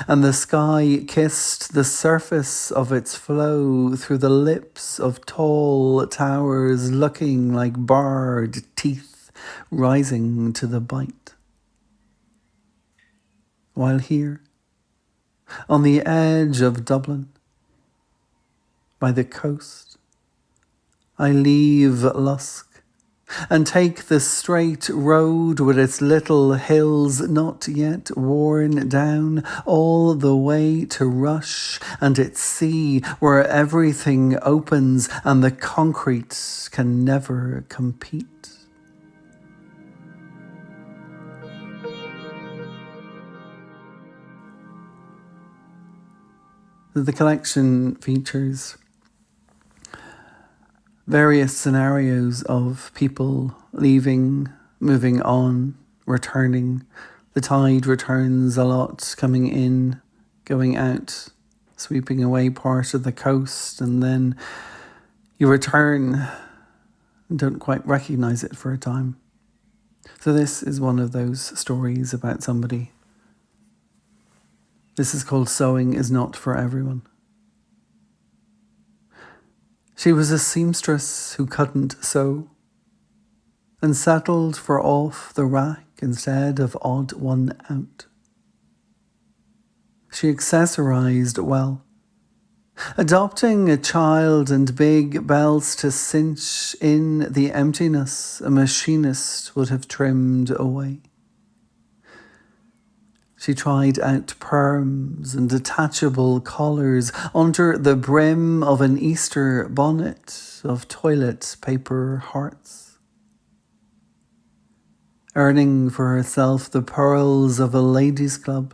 and the sky kissed the surface of its flow through the lips of tall towers looking like barred teeth rising to the bite. While here, on the edge of Dublin, by the coast, I leave Lusk and take the straight road with its little hills not yet worn down all the way to Rush and its sea where everything opens and the concrete can never compete. The collection features various scenarios of people leaving, moving on, returning. The tide returns a lot, coming in, going out, sweeping away part of the coast, and then you return and don't quite recognise it for a time. So this is one of those stories about somebody. This is called Sewing is Not for Everyone. She was a seamstress who couldn't sew and settled for off the rack instead of odd one out. She accessorised well, adopting a child and big belts to cinch in the emptiness a machinist would have trimmed away. She tried out perms and detachable collars under the brim of an Easter bonnet of toilet paper hearts, earning for herself the pearls of a ladies' club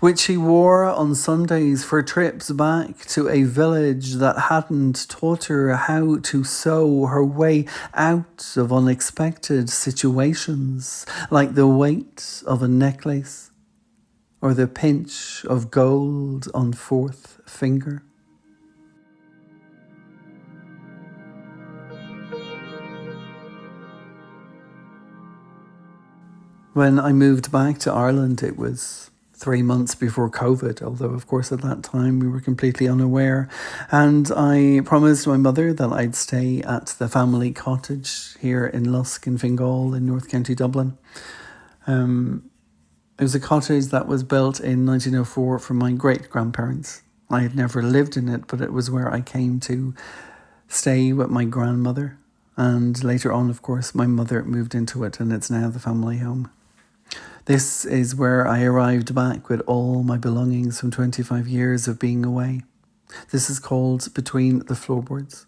which he wore on Sundays for trips back to a village that hadn't taught her how to sew her way out of unexpected situations, like the weight of a necklace or the pinch of gold on fourth finger. When I moved back to Ireland, it was 3 months before COVID, although of course at that time we were completely unaware. And I promised my mother that I'd stay at the family cottage here in Lusk in Fingal in North County Dublin. It was a cottage that was built in 1904 for my great-grandparents. I had never lived in it, but it was where I came to stay with my grandmother. And later on, of course, my mother moved into it, and it's now the family home. This is where I arrived back with all my belongings from 25 years of being away. This is called Between the Floorboards.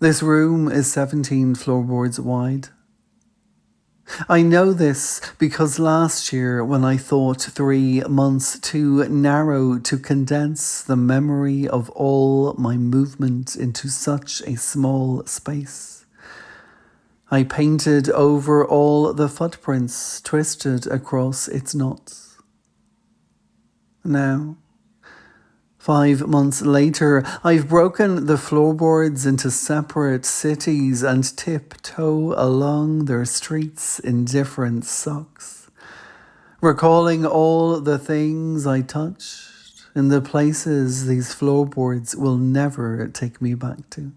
This room is 17 floorboards wide. I know this because last year, when I thought 3 months too narrow to condense the memory of all my movement into such a small space, I painted over all the footprints twisted across its knots. Now, 5 months later, I've broken the floorboards into separate cities and tiptoe along their streets in different socks, recalling all the things I touched in the places these floorboards will never take me back to.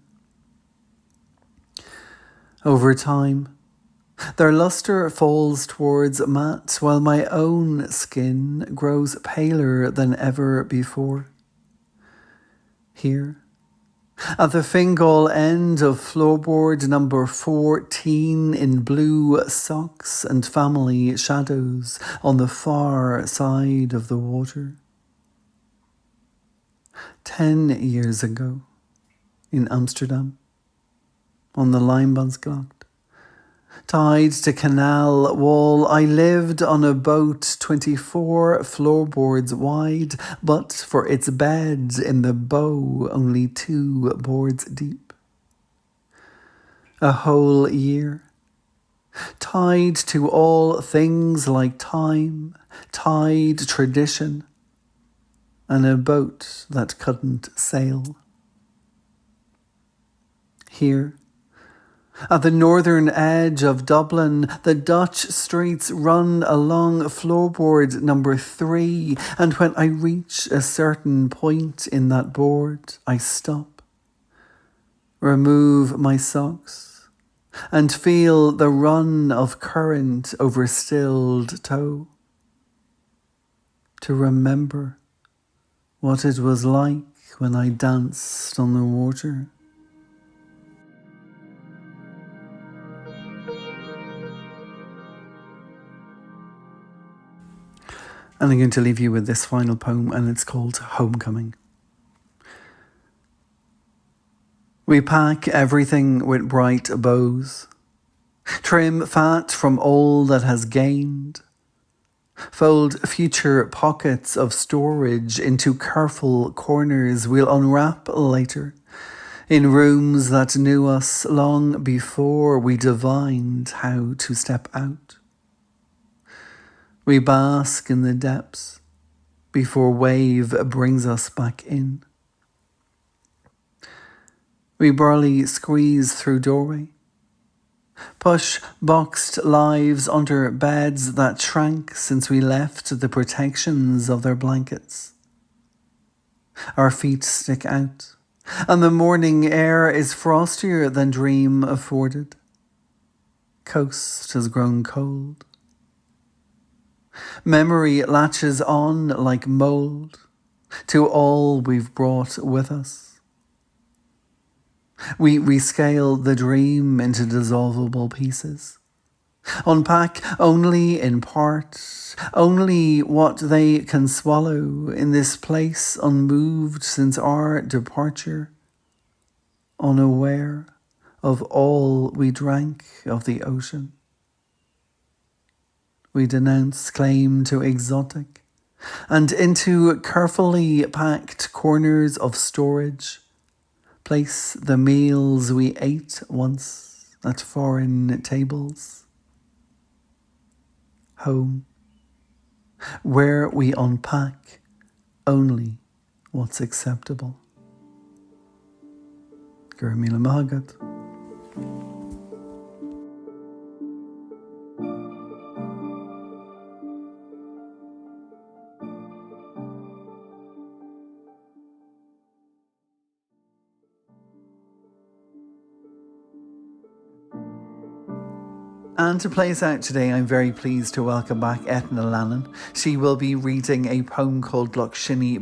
Over time, their luster falls towards matte, while my own skin grows paler than ever before. Here, at the Fingal end of floorboard number 14 in blue socks and family shadows on the far side of the water. 10 years ago, in Amsterdam, on the Lijnbaansgracht, tied to canal wall, I lived on a boat 24 floorboards wide, but for its bed in the bow only 2 boards deep. A whole year, tied to all things like time, tide, tradition, and a boat that couldn't sail. Here, at the northern edge of Dublin, the Dutch streets run along floorboard number 3, and when I reach a certain point in that board, I stop, remove my socks, and feel the run of current over stilled toe, to remember what it was like when I danced on the water. And I'm going to leave you with this final poem, and it's called Homecoming. We pack everything with bright bows, trim fat from all that has gained, fold future pockets of storage into careful corners we'll unwrap later, in rooms that knew us long before we divined how to step out. We bask in the depths before wave brings us back in. We barely squeeze through doorway, push boxed lives under beds that shrank since we left the protections of their blankets. Our feet stick out, and the morning air is frostier than dream afforded. Coast has grown cold. Memory latches on like mould to all we've brought with us. We rescale the dream into dissolvable pieces, unpack only in part, only what they can swallow in this place unmoved since our departure, unaware of all we drank of the ocean. we denounce claim to exotic, and into carefully packed corners of storage, place the meals we ate once at foreign tables. Home, where we unpack only what's acceptable. Gurmila Mahagat. And to play us out today, I'm very pleased to welcome back Eithne Lannon. She will be reading a poem called Lough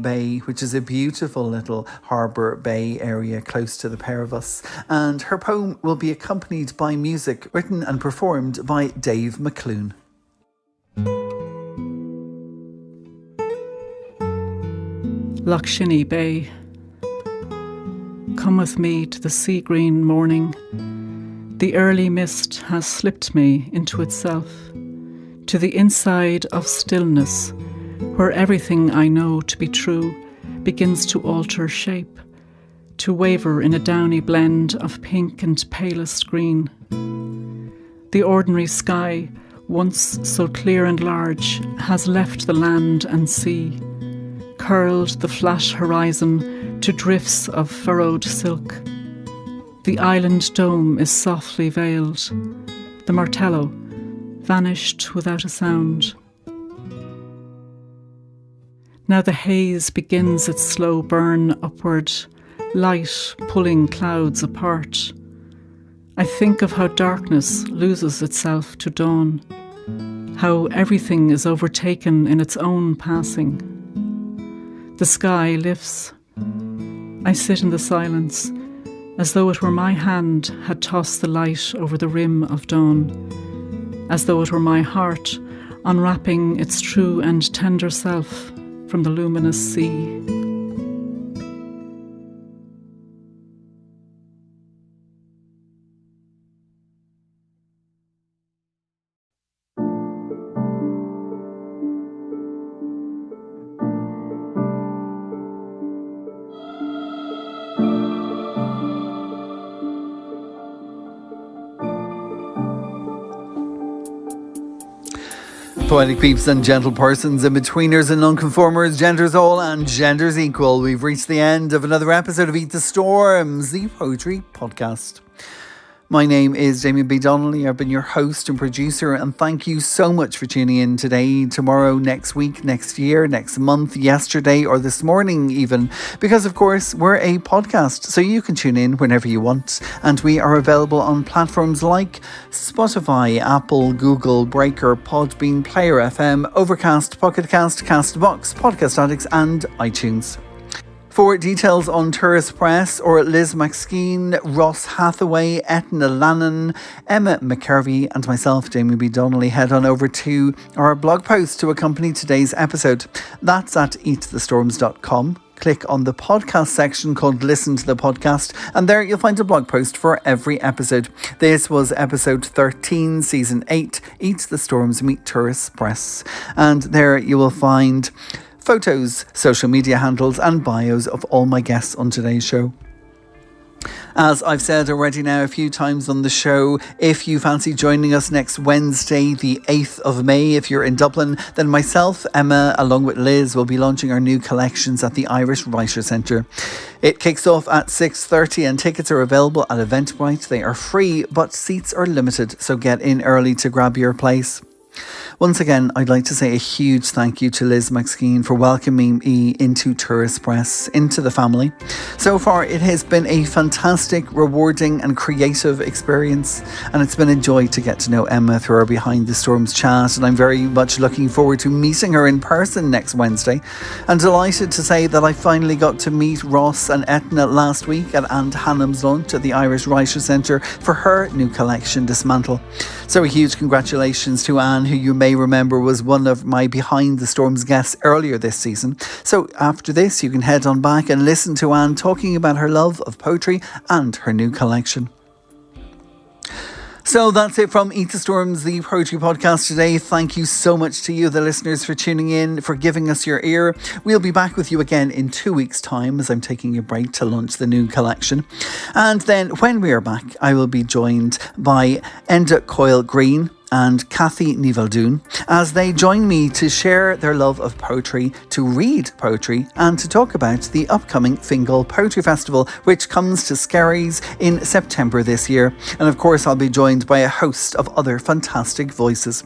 Bay, which is a beautiful little harbour bay area close to the pair of us. And her poem will be accompanied by music written and performed by Dave McClune. Lough Bay. Come with me to the sea-green morning. The early mist has slipped me into itself, to the inside of stillness, where everything I know to be true begins to alter shape, to waver in a downy blend of pink and palest green. The ordinary sky, once so clear and large, has left the land and sea, curled the flat horizon to drifts of furrowed silk. The island dome is softly veiled, the martello vanished without a sound. Now the haze begins its slow burn upward, light pulling clouds apart. I think of how darkness loses itself to dawn, how everything is overtaken in its own passing. The sky lifts. I sit in the silence, as though it were my hand had tossed the light over the rim of dawn, as though it were my heart unwrapping its true and tender self from the luminous sea. Poetic peeps and gentle persons, in-betweeners and nonconformers, genders all and genders equal. We've reached the end of another episode of Eat the Storms, the poetry podcast. My name is Damien B. Donnelly. I've been your host and producer, and thank you so much for tuning in today, tomorrow, next week, next year, next month, yesterday, or this morning even, because of course we're a podcast, so you can tune in whenever you want, and we are available on platforms like Spotify, Apple, Google, Breaker, Podbean, Player FM, Overcast, Pocket Cast, Castbox, Podcast Addicts, and iTunes. For details on Turas Press or Liz McSkeane, Ross Hattaway, Eithne Lannon, Emma McKervey and myself, Damien B. Donnelly, head on over to our blog post to accompany today's episode. That's at eatthestorms.com. Click on the podcast section called Listen to the Podcast, and there you'll find a blog post for every episode. This was episode 13, season 8, Eat the Storms Meet Turas Press. And there you will find photos, social media handles and bios of all my guests on today's show. As I've said already now a few times on the show, if you fancy joining us next Wednesday, the 8th of May, if you're in Dublin, then myself, Emma, along with Liz, will be launching our new collections at the Irish Writer Centre. It kicks off at 6:30 and tickets are available at Eventbrite. They are free, but seats are limited, so get in early to grab your place. Once again, I'd like to say a huge thank you to Liz McSkeane for welcoming me into Turas Press, into the family. So far, it has been a fantastic, rewarding and creative experience, and it's been a joy to get to know Emma through our Behind the Storms chat, and I'm very much looking forward to meeting her in person next Wednesday. I'm delighted to say that I finally got to meet Ross and Eithne last week at Anne Hannam's launch at the Irish Writer Centre for her new collection, Dismantle. So a huge congratulations to Anne, who you may remember was one of my Behind the Storms guests earlier this season. So after this, you can head on back and listen to Anne talking about her love of poetry and her new collection. So that's it from Eat the Storms, the poetry podcast today. Thank you so much to you, the listeners, for tuning in, for giving us your ear. We'll be back with you again in 2 weeks' time as I'm taking a break to launch the new collection. And then when we are back, I will be joined by Enda Coyle Green and Kathy Nivaldoon as they join me to share their love of poetry, to read poetry, and to talk about the upcoming Fingal Poetry Festival, which comes to Skerries in September this year. And of course, I'll be joined by a host of other fantastic voices.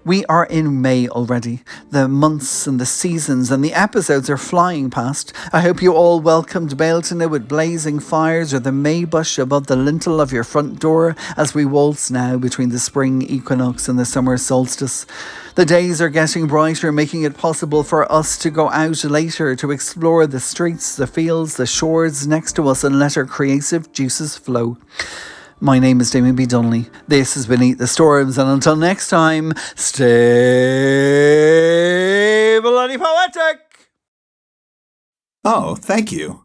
We are in May already. The months and the seasons and the episodes are flying past. I hope you all welcomed Bailtona with blazing fires or the Maybush above the lintel of your front door as we waltz now between the spring equinox and the summer solstice. The days are getting brighter, making it possible for us to go out later to explore the streets, the fields, the shores next to us and let our creative juices flow. My name is Damien B. Donnelly. This has been Eat the Storms, and until next time, stay bloody poetic! Oh, thank you.